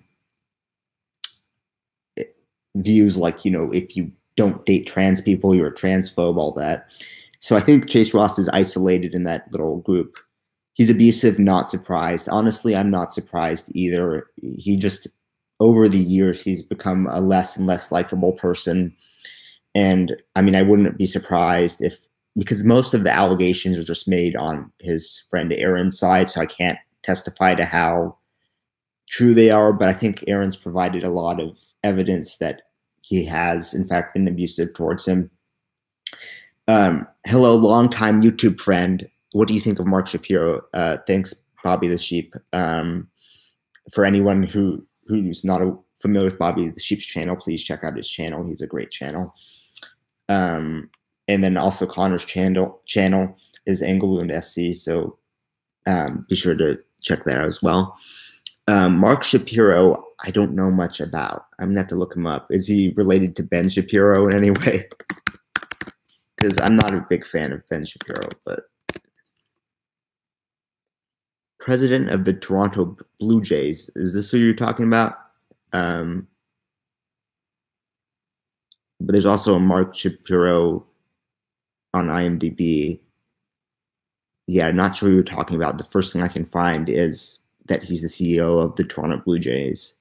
views, like, you know, if you don't date trans people, you're a transphobe, all that. So I think Chase Ross is isolated in that little group. He's abusive, not surprised. Honestly, I'm not surprised either. He just, over the years, he's become a less and less likable person. And I mean, I wouldn't be surprised because most of the allegations are just made on his friend Aaron's side, so I can't testify to how true they are, but I think Aaron's provided a lot of evidence that he has, in fact, been abusive towards him. Hello, longtime YouTube friend. What do you think of Mark Shapiro? Thanks, Bobby the Sheep. For anyone who's not familiar with Bobby the Sheep's channel, please check out his channel. He's a great channel. And then also Connor's channel is Englewound SC, so be sure to check that out as well. Mark Shapiro, I don't know much about. I'm gonna have to look him up. Is he related to Ben Shapiro in any way? Because I'm not a big fan of Ben Shapiro, but president of the Toronto Blue Jays. Is this who you're talking about? But there's also a Mark Shapiro on IMDb. Yeah, not sure who you're talking about. The first thing I can find is that he's the CEO of the Toronto Blue Jays.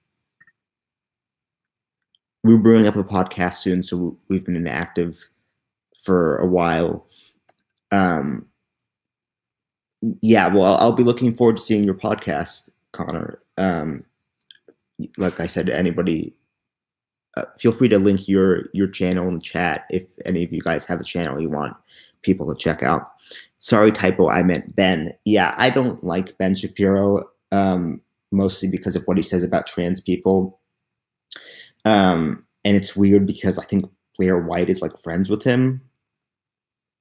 We're brewing up a podcast soon, so we've been inactive for a while. Yeah, well, I'll be looking forward to seeing your podcast, Connor. Like I said to anybody, feel free to link your channel in the chat if any of you guys have a channel you want people to check out. Sorry, typo, I meant Ben. Yeah, I don't like Ben Shapiro, mostly because of what he says about trans people. And it's weird because I think Blair White is like friends with him.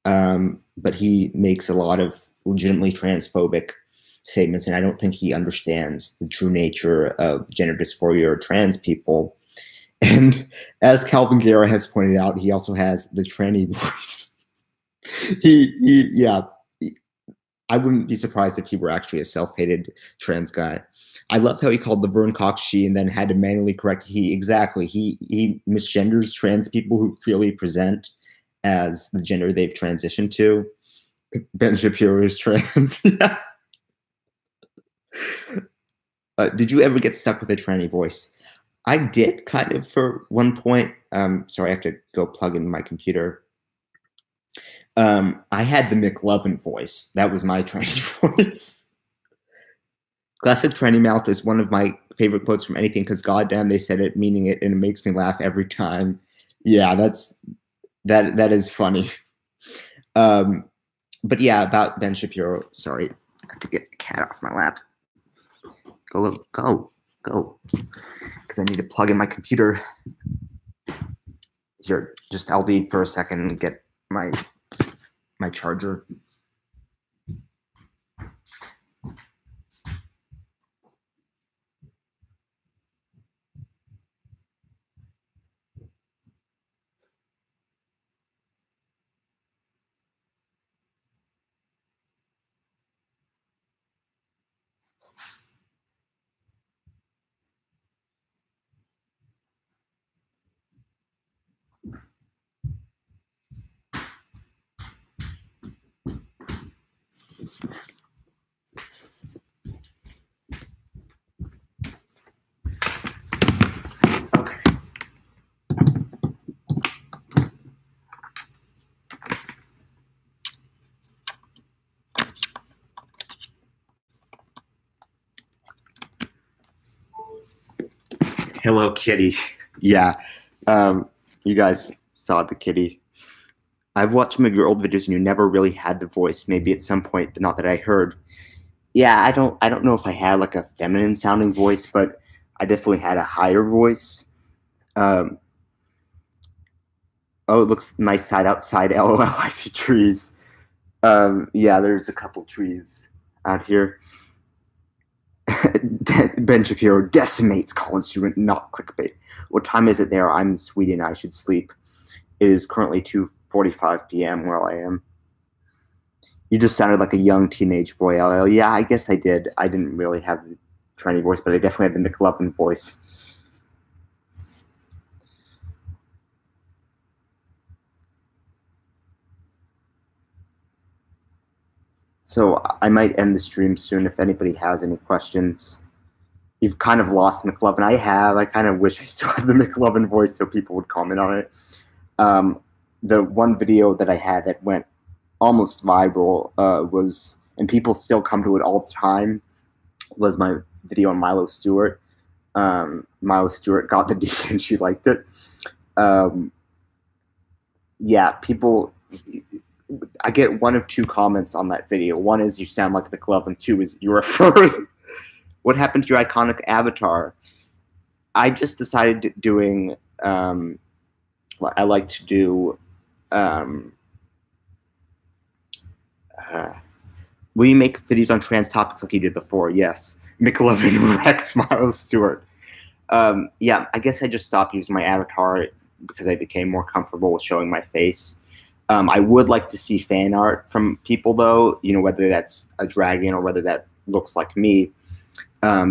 But he makes a lot of legitimately transphobic statements, and I don't think he understands the true nature of gender dysphoria or trans people. And as Calvin Guerra has pointed out, he also has the tranny voice. Yeah, I wouldn't be surprised if he were actually a self-hated trans guy. I love how he called Laverne Cox she and then had to manually correct he. Exactly. He misgenders trans people who clearly present as the gender they've transitioned to. Ben Shapiro is trans. Yeah. Did you ever get stuck with a tranny voice? I did kind of for one point. Sorry, I have to go plug in my computer. I had the McLovin voice. That was my tranny voice. Classic tranny mouth is one of my favorite quotes from anything because goddamn they said it meaning it and it makes me laugh every time. Yeah, that is funny. But yeah, about Ben Shapiro. Sorry, I have to get the cat off my lap. Go. Because I need to plug in my computer. Here, just I'll leave for a second and get my charger. Okay. Hello, kitty. Yeah. You guys saw the kitty. I've watched some of your old videos and you never really had the voice, maybe at some point, but not that I heard. Yeah, I don't know if I had like a feminine sounding voice, but I definitely had a higher voice. Oh, it looks nice side outside. LOL, I see trees. Yeah, there's a couple trees out here. Ben Shapiro decimates college student, not clickbait. What time is it there? I'm in Sweden. I should sleep. It is currently 2:45 p.m. where I am. You just sounded like a young teenage boy, LL. Yeah, I guess I did. I didn't really have the trendy voice, but I definitely had the McLovin voice. So I might end the stream soon if anybody has any questions. You've kind of lost McLovin. I have. I kind of wish I still had the McLovin voice so people would comment on it. The one video that I had that went almost viral was, and people still come to it all the time, was my video on Milo Stewart. Milo Stewart got the D and she liked it. Yeah, people, I get one of two comments on that video. One is you sound like McLovin, two is you're a furry. What happened to your iconic avatar? I just started doing what I like to do. Will you make videos on trans topics like you did before? Yes. McLovin, Rex, Milo Stewart. Yeah, I guess I just stopped using my avatar because I became more comfortable with showing my face. I would like to see fan art from people, though, you know, whether that's a dragon or whether that looks like me,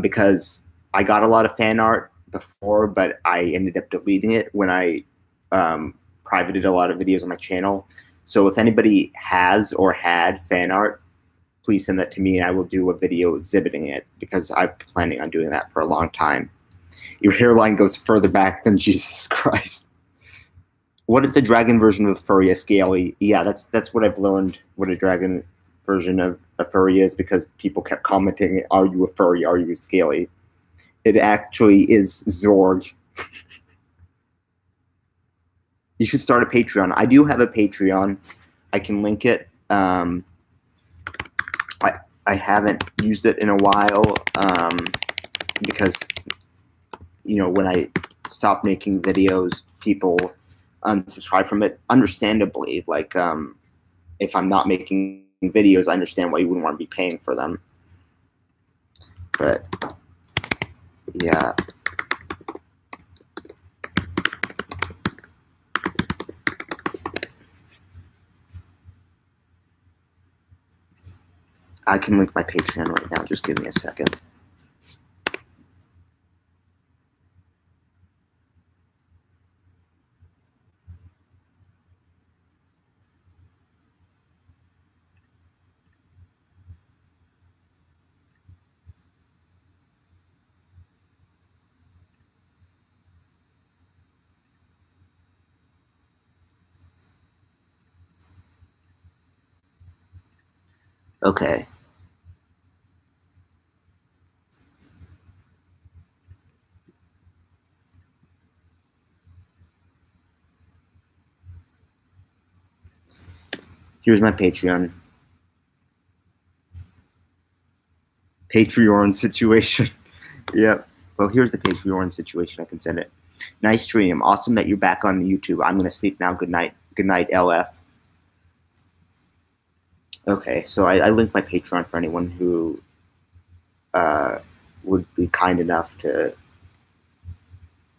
because I got a lot of fan art before, but I ended up deleting it when I privated a lot of videos on my channel. So if anybody has or had fan art, please send that to me and I will do a video exhibiting it, because I'm planning on doing that for a long time. Your hairline goes further back than Jesus Christ. What is the dragon version of a furry? A scaly? Yeah, that's what I've learned, what a dragon version of a furry is, because people kept commenting, are you a furry? Are you a scaly? It actually is Zorg. You should start a Patreon. I do have a Patreon. I can link it. I haven't used it in a while because, you know, when I stopped making videos, people unsubscribe from it, understandably. Like, if I'm not making videos, I understand why you wouldn't want to be paying for them. But, yeah. I can link my Patreon right now. Just give me a second. Okay. Here's my Patreon. Patreon situation. Yep. Well, here's the Patreon situation. I can send it. Nice stream. Awesome that you're back on YouTube. I'm going to sleep now. Good night. Good night, LF. Okay, so I linked my Patreon for anyone who would be kind enough to,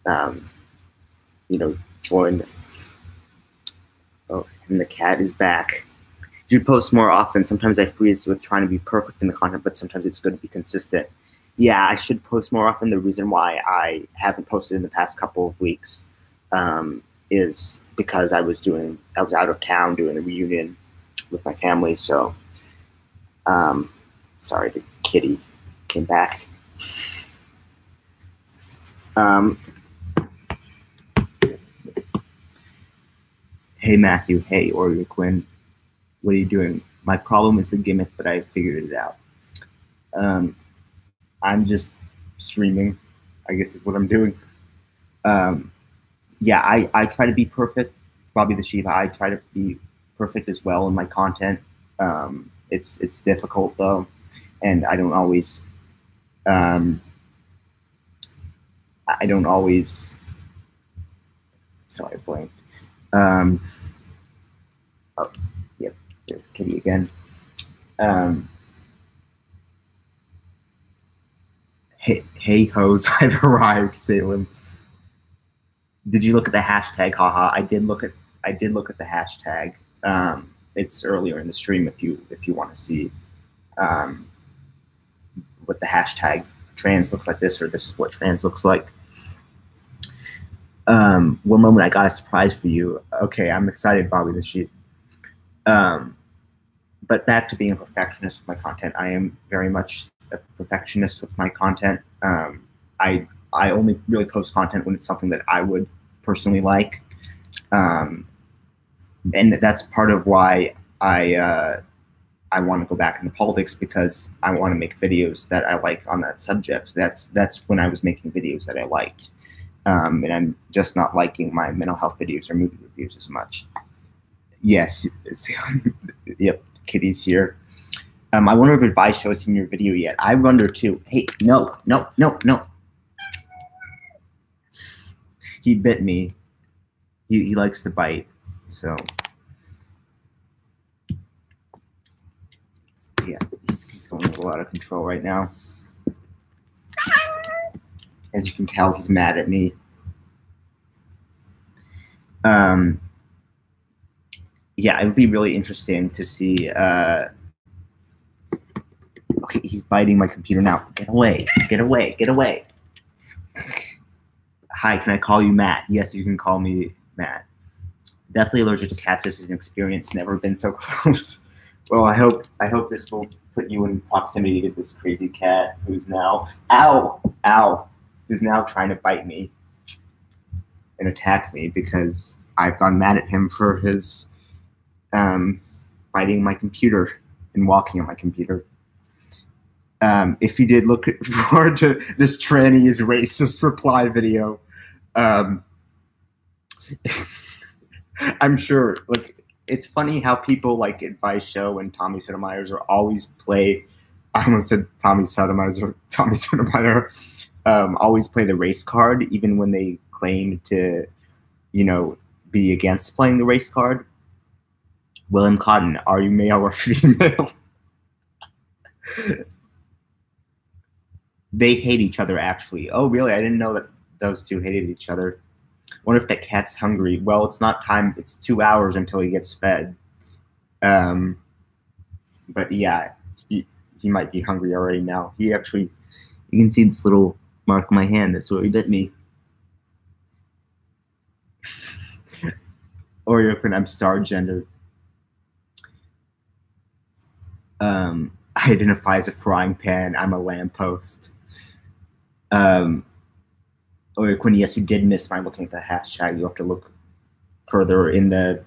you know, join. Oh, and the cat is back. You post more often. Sometimes I freeze with trying to be perfect in the content, but sometimes it's good to be consistent. Yeah, I should post more often. The reason why I haven't posted in the past couple of weeks is because I was out of town doing a reunion with my family. So, sorry, the kitty came back. Hey, Matthew. Hey, Oreo Quinn. What are you doing? My problem is the gimmick, but I figured it out. I'm just streaming, I guess is what I'm doing. Yeah, I try to be perfect. Bobby the Shiva, I try to be perfect as well in my content. It's difficult though, and I don't always sorry, Blaine. Oh, yep, there's Kitty again. Hey hoes, I've arrived, Salem. Did you look at the hashtag? Haha, I did look at the hashtag. It's earlier in the stream if you want to see what the hashtag trans looks like this, or this is what trans looks like. One moment I got a surprise for you. Okay, I'm excited, Bobby the Sheep. But back to being a perfectionist with my content. I am very much a perfectionist with my content. I only really post content when it's something that I would personally like. And that's part of why I want to go back into politics, because I want to make videos that I like on that subject. That's when I was making videos that I liked. And I'm just not liking my mental health videos or movie reviews as much. Yes. Yep. Kitty's here. I wonder if advice shows in your video yet. I wonder too. Hey, no. He bit me. He likes to bite. So yeah, he's going a little out of control right now. As you can tell, he's mad at me. Yeah, it would be really interesting to see. Okay, he's biting my computer now. Get away. Get away. Get away. Hi, can I call you Matt? Yes, you can call me Matt. Definitely allergic to cats. This is an experience. Never been so close. Well, I hope this will put you in proximity to this crazy cat who's now ow, who's now trying to bite me and attack me because I've gone mad at him for his biting my computer and walking on my computer. If you did look forward to this tranny is racist reply video, I'm sure, like, it's funny how people like Advice Show and Tommy Sotomayor always play. I almost said Tommy Sotomayor. Always play the race card, even when they claim to, be against playing the race card. William Cotton, are you male or female? They hate each other, actually. Oh, really? I didn't know that those two hated each other. Wonder if that cat's hungry. Well, it's not time. It's 2 hours until he gets fed. But yeah, he might be hungry already now. You can see this little mark on my hand. That's where he bit me. Oreo, I'm star gender. I identify as a frying pan. I'm a lamppost. Or Quinn, yes, you did miss my looking at the hashtag. You have to look further in the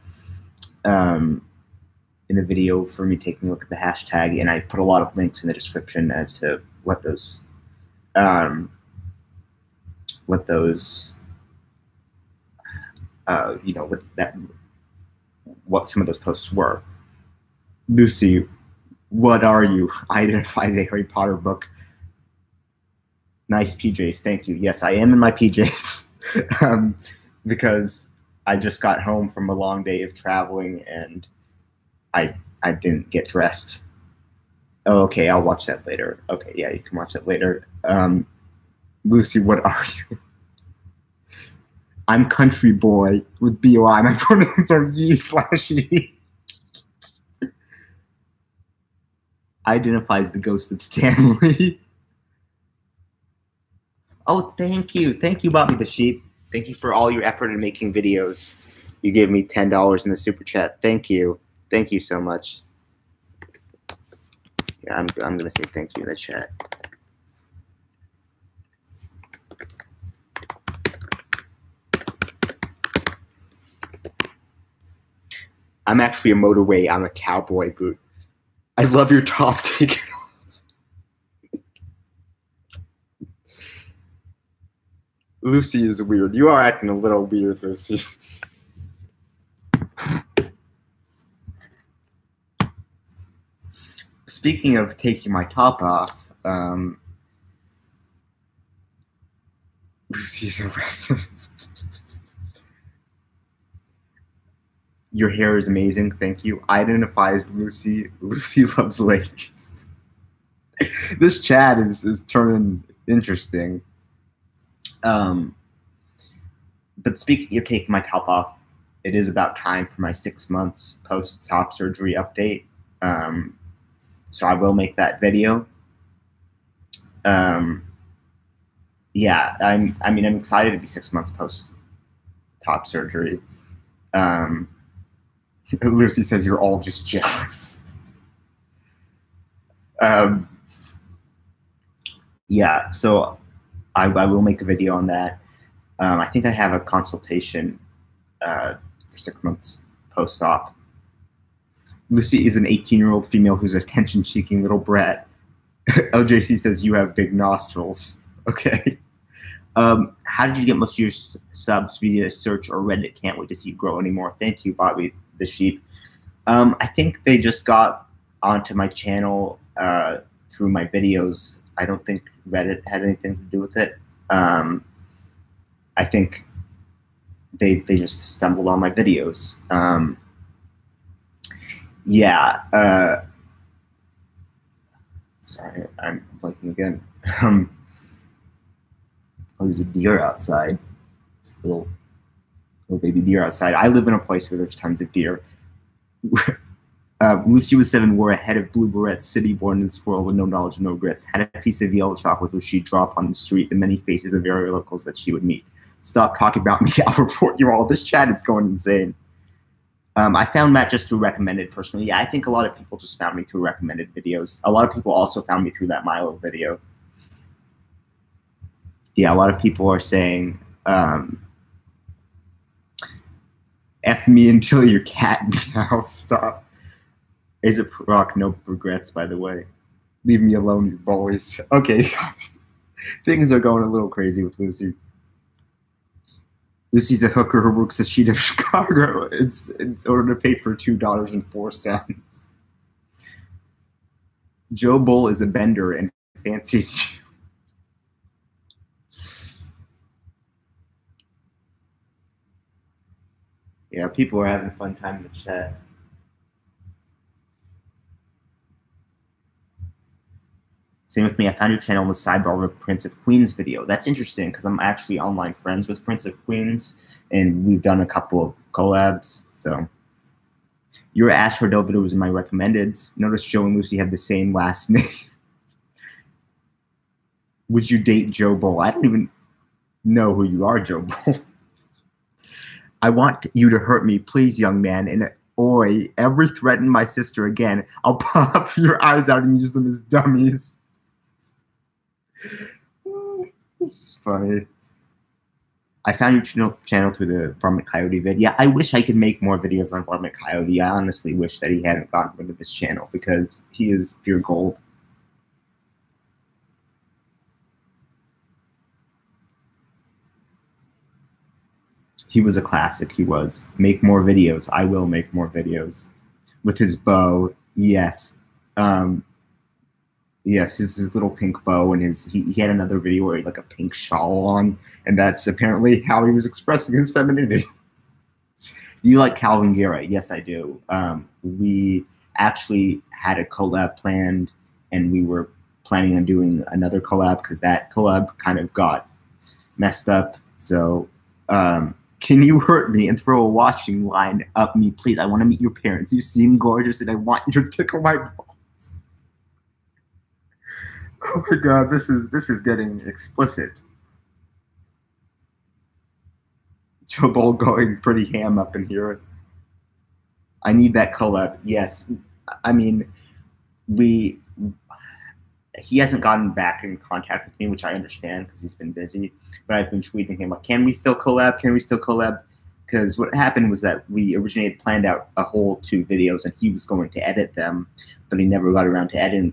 video for me taking a look at the hashtag, and I put a lot of links in the description as to what those what some of those posts were. Lucy, what are you? I identify as a Harry Potter book. Nice PJs, thank you. Yes, I am in my PJs because I just got home from a long day of traveling and I didn't get dressed. Oh, okay, I'll watch that later. Okay, yeah, you can watch that later. Lucy, what are you? I'm country boy with BOI. My pronouns are ye/ye. Identifies the ghost of Stanley. Oh, thank you, Bobby the Sheep. Thank you for all your effort in making videos. You gave me $10 in the super chat. Thank you so much. Yeah, I'm gonna say thank you in the chat. I'm actually a motorway. I'm a cowboy boot. I love your top. Take it off. Lucy is weird. You are acting a little weird, Lucy. Speaking of taking my top off, Lucy's arrested. Your hair is amazing, thank you. Identify as Lucy. Lucy loves ladies. This chat is turning interesting. But speaking of taking my top off, it is about time for my 6 months post-top surgery update. So I will make that video. Yeah, I'm excited to be 6 months post-top surgery. Lucy says you're all just jealous. Yeah, so I will make a video on that. I think I have a consultation for 6 months post-op. Lucy is an 18-year-old female who's an attention-seeking little brat. LJC says you have big nostrils. Okay. How did you get most of your subs via search or Reddit? Can't wait to see you grow anymore. Thank you, Bobby the Sheep. I think they just got onto my channel through my videos. I don't think Reddit had anything to do with it. I think they just stumbled on my videos. Yeah. Sorry, I'm blanking again. Oh, there's a deer outside. Just a little baby deer outside. I live in a place where there's tons of deer. Lucy was 7, wore a head of blue barrettes, city born in this world with no knowledge, no regrets. Had a piece of yellow chocolate which she'd drop on the street, the many faces of very locals that she would meet. Stop talking about me. I'll report you all. This chat is going insane. I found Matt just through recommended personally. Yeah, I think a lot of people just found me through recommended videos. A lot of people also found me through that Milo video. Yeah, a lot of people are saying, F me until your cat meows. Stop. Is it rock? No regrets, by the way. Leave me alone, you boys. Okay, guys. Things are going a little crazy with Lucy. Lucy's a hooker who works the street of Chicago. It's in order to pay for $2.04. Joe Bull is a bender and fancies. Yeah, people are having a fun time in the chat. Same with me. I found your channel in the sidebar of a Prince of Queens video. That's interesting because I'm actually online friends with Prince of Queens, and we've done a couple of collabs. So your Ash Hordell video was in my recommendeds. Notice Joe and Lucy have the same last name. Would you date Joe Bull? I don't even know who you are, Joe Bull. I want you to hurt me, please, young man. And oi, ever threaten my sister again, I'll pop your eyes out and use them as dummies. This is funny. I found your channel through the Varmint Coyote vid. Yeah, I wish I could make more videos on Varmint Coyote. I honestly wish that he hadn't gotten rid of his channel because he is pure gold. He was a classic. He was. Make more videos. I will make more videos. With his bow, yes. Yes, his little pink bow, and he had another video where he had like a pink shawl on, and that's apparently how he was expressing his femininity. Do you like Calvin Guerra? Yes, I do. We actually had a collab planned, and we were planning on doing another collab because that collab kind of got messed up. So can you hurt me and throw a washing line up me, please? I want to meet your parents. You seem gorgeous, and I want you to tickle my balls. Oh my god, this is getting explicit. Joe Bull going pretty ham up in here. I need that collab. Yes, I mean, he hasn't gotten back in contact with me, which I understand because he's been busy. But I've been tweeting him like, "Can we still collab? Can we still collab?" Because what happened was that we originally had planned out a whole 2 videos, and he was going to edit them, but he never got around to editing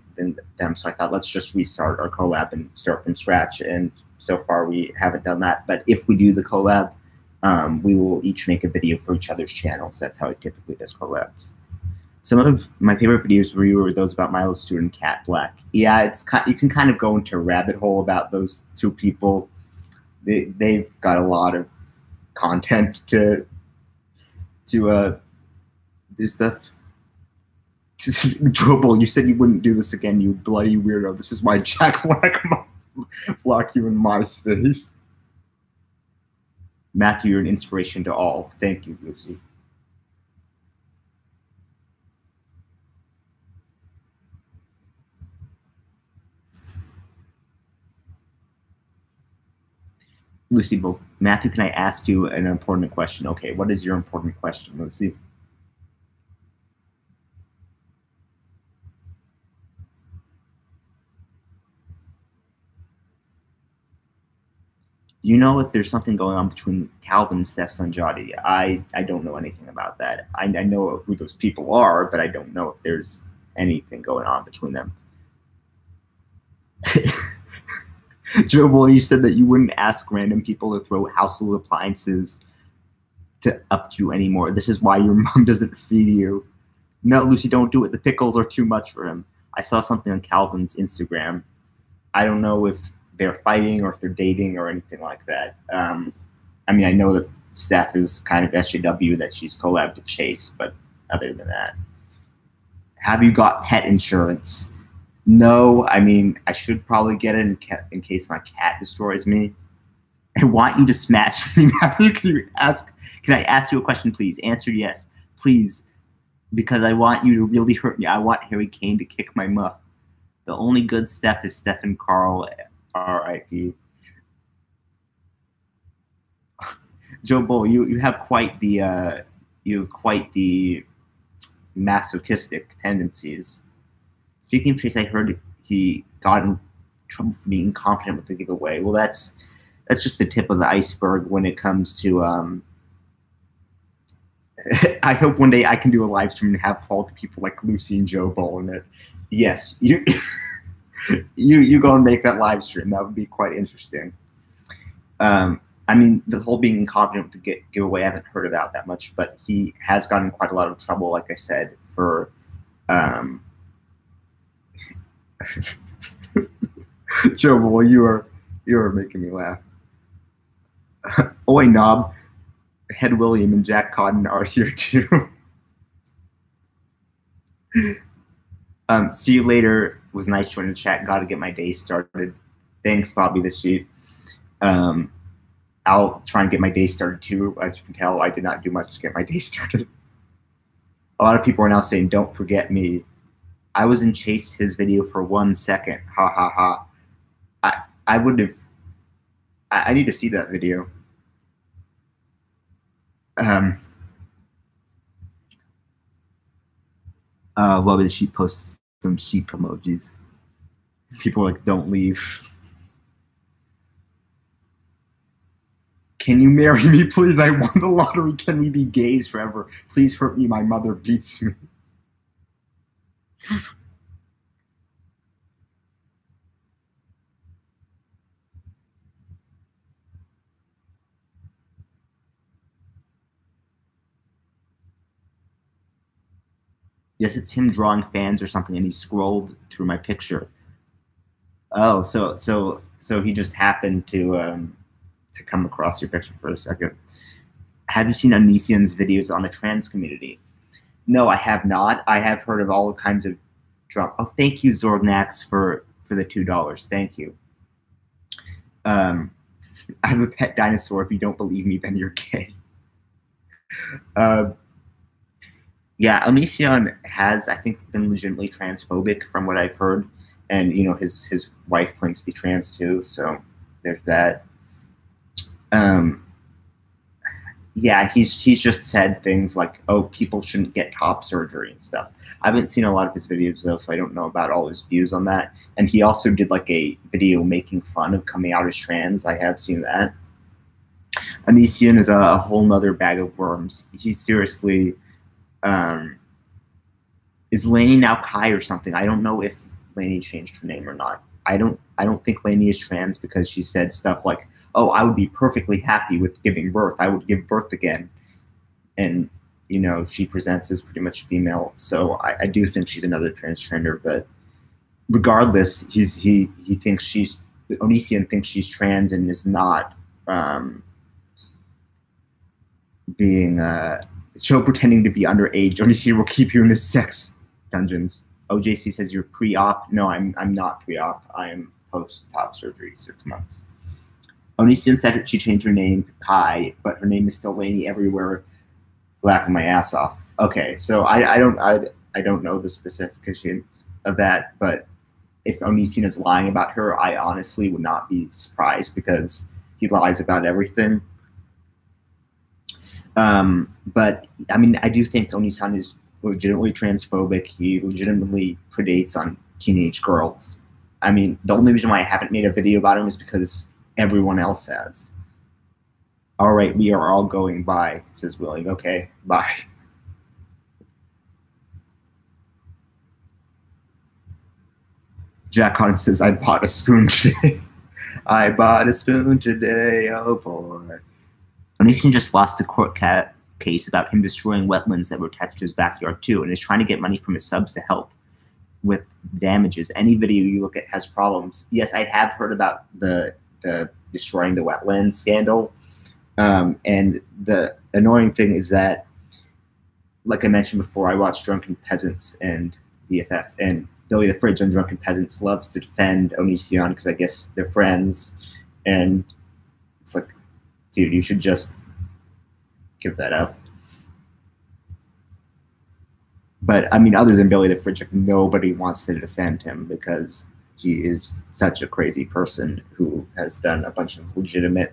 them. So I thought, let's just restart our collab and start from scratch. And so far, we haven't done that. But if we do the collab, we will each make a video for each other's channels. That's how it typically does collabs. Some of my favorite videos were those about Milo Stewart and Cat Black. Yeah, you can kind of go into a rabbit hole about those 2 people. They've got a lot of content to do stuff. Joe Bull, you said you wouldn't do this again, you bloody weirdo. This is why Jack Black blocked you in MySpace. Matthew, you're an inspiration to all. Thank you, Lucy. Lucy, Matthew, can I ask you an important question? Okay, what is your important question, Lucy? Do you know if there's something going on between Calvin and Steph Sanjati? I don't know anything about that. I know who those people are, but I don't know if there's anything going on between them. Joe Boy, you said that you wouldn't ask random people to throw household appliances up to you anymore. This is why your mom doesn't feed you. No, Lucy, don't do it. The pickles are too much for him. I saw something on Calvin's Instagram. I don't know if they're fighting or if they're dating or anything like that. I mean, I know that Steph is kind of SJW, that she's collabed with Chase, but other than that. Have you got pet insurance? No, I mean, I should probably get it in case my cat destroys me. I want you to smash me. Matthew, can I ask you a question, please? Answer yes, please, because I want you to really hurt me. I want Harry Kane to kick my muff. The only good Steph is Stephen Carl, R.I.P. Joe Bull, you have quite the you have quite the masochistic tendencies. Speaking of Chase, I heard he got in trouble for being incompetent with the giveaway. Well, that's just the tip of the iceberg when it comes to. I hope one day I can do a live stream and have quality people like Lucy and Joe Bowl in it. Yes, you you go and make that live stream. That would be quite interesting. I mean, the whole being incompetent with the giveaway, I haven't heard about that much, but he has gotten quite a lot of trouble, like I said, for. Joe Bowl, you are making me laugh. Oi, Knob, Head William and Jack Cotton are here too. See you later. It was nice joining the chat. Got to get my day started. Thanks, Bobby the Sheep. I'll try and get my day started too. As you can tell, I did not do much to get my day started. A lot of people are now saying, "Don't forget me." I was in his video for 1 second. Ha ha ha. I would have. I need to see that video. Bobby the Sheep posts some sheep emojis. People are like, "Don't leave." Can you marry me, please? I won the lottery. Can we be gays forever? Please hurt me. My mother beats me. Yes, it's him drawing fans or something, and he scrolled through my picture. Oh, so he just happened to come across your picture for a second. Have you seen Onision's videos on the trans community? No, I have not. I have heard of all kinds of drama. Oh, thank you, Zorgnax, for the $2. Thank you. I have a pet dinosaur. If you don't believe me, then you're gay. Yeah, Onision has, I think, been legitimately transphobic from what I've heard, and his wife claims to be trans too. So there's that. Yeah, he's just said things like, "Oh, people shouldn't get top surgery and stuff." I haven't seen a lot of his videos though, so I don't know about all his views on that. And he also did like a video making fun of coming out as trans. I have seen that. Onision is a whole nother bag of worms. He's seriously. Is Lainey now Kai or something? I don't know if Lainey changed her name or not. I don't think Lainey is trans because she said stuff like, "Oh, I would be perfectly happy with giving birth. I would give birth again." And, she presents as pretty much female. So I do think she's another transgender. But regardless, he thinks Onision thinks she's trans and is not being pretending to be underage. Onision will keep you in his sex dungeons. OJC says you're pre-op. No, I'm not pre-op. I am post-top surgery, 6 months. Onision said that she changed her name to Kai, but her name is still Lainey everywhere. Laughing my ass off. Okay, so I don't know the specifications of that, but if Onision is lying about her, I honestly would not be surprised because he lies about everything. But I mean, I do think Onision is legitimately transphobic. He legitimately predates on teenage girls. I mean, the only reason why I haven't made a video about him is because everyone else has. All right, we are all going by, says William. Okay, bye. Jack Hunt says, I bought a spoon today. I bought a spoon today, oh boy. Onision just lost a court case about him destroying wetlands that were attached to his backyard too, and is trying to get money from his subs to help with damages. Any video you look at has problems. Yes, I have heard about the destroying the wetlands scandal. And the annoying thing is that, like I mentioned before, I watched Drunken Peasants and DFF, and Billy the Fridge on Drunken Peasants loves to defend Onision because I guess they're friends, and it's like, dude, you should just give that up. But I mean, other than Billy the Fridge, nobody wants to defend him because he is such a crazy person who has done a bunch of legitimate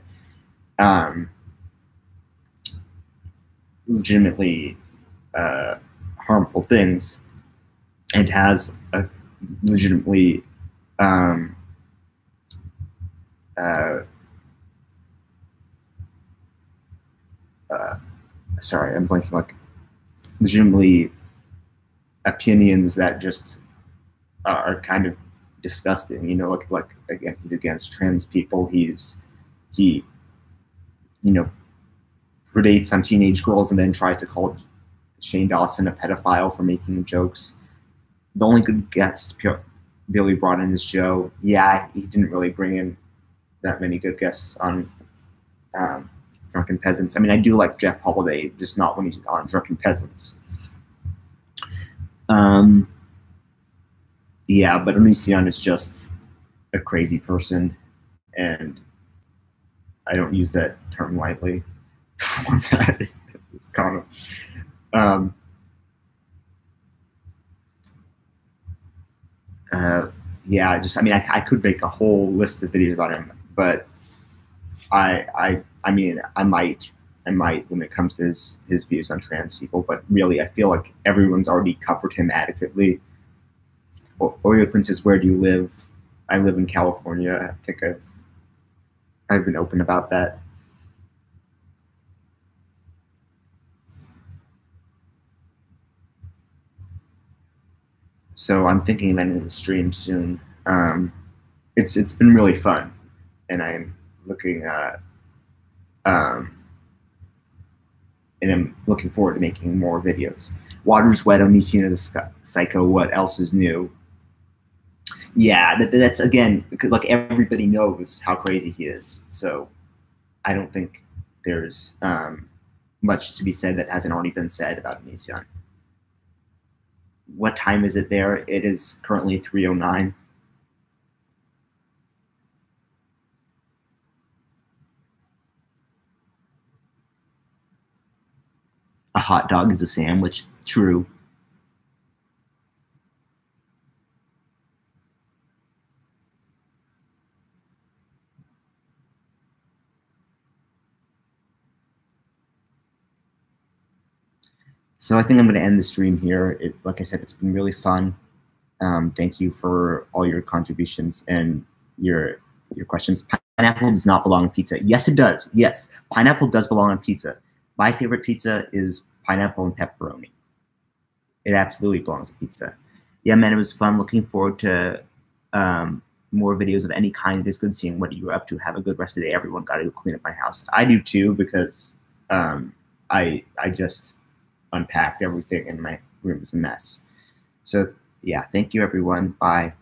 legitimately harmful things, and has a legitimately sorry, I'm blanking, like legitimately opinions that just are kind of disgusting. You know, like again, he's against trans people. He predates on teenage girls and then tries to call Shane Dawson a pedophile for making jokes. The only good guest Billy brought in is Joe. Yeah, he didn't really bring in that many good guests on Drunken Peasants. I mean, I do like Jeff Holiday, just not when he's on Drunken Peasants. Yeah, but Onision is just a crazy person, and I don't use that term lightly. It's kind of yeah. I could make a whole list of videos about him, but I mean, I might when it comes to his views on trans people, but really, I feel like everyone's already covered him adequately. Oreo Princess, where do you live? I live in California. I think I've been open about that. So I'm thinking of ending the stream soon. It's been really fun, and I'm looking and I'm looking forward to making more videos. Water's wet. Onision is a psycho. What else is new? Yeah, that's again, like everybody knows how crazy he is. So I don't think there's much to be said that hasn't already been said about Onision. What time is it there? It is currently 3:09. A hot dog is a sandwich. True. So I think I'm going to end the stream here. Like I said, it's been really fun. Thank you for all your contributions and your questions. Pineapple does not belong on pizza. Yes, it does. Yes, pineapple does belong on pizza. My favorite pizza is pineapple and pepperoni. It absolutely belongs on pizza. Yeah, man, it was fun. Looking forward to more videos of any kind. It's good seeing what you're up to. Have a good rest of the day, everyone. Got to go clean up my house. I do too, because I just unpacked everything and my room is a mess. So yeah, thank you everyone. Bye.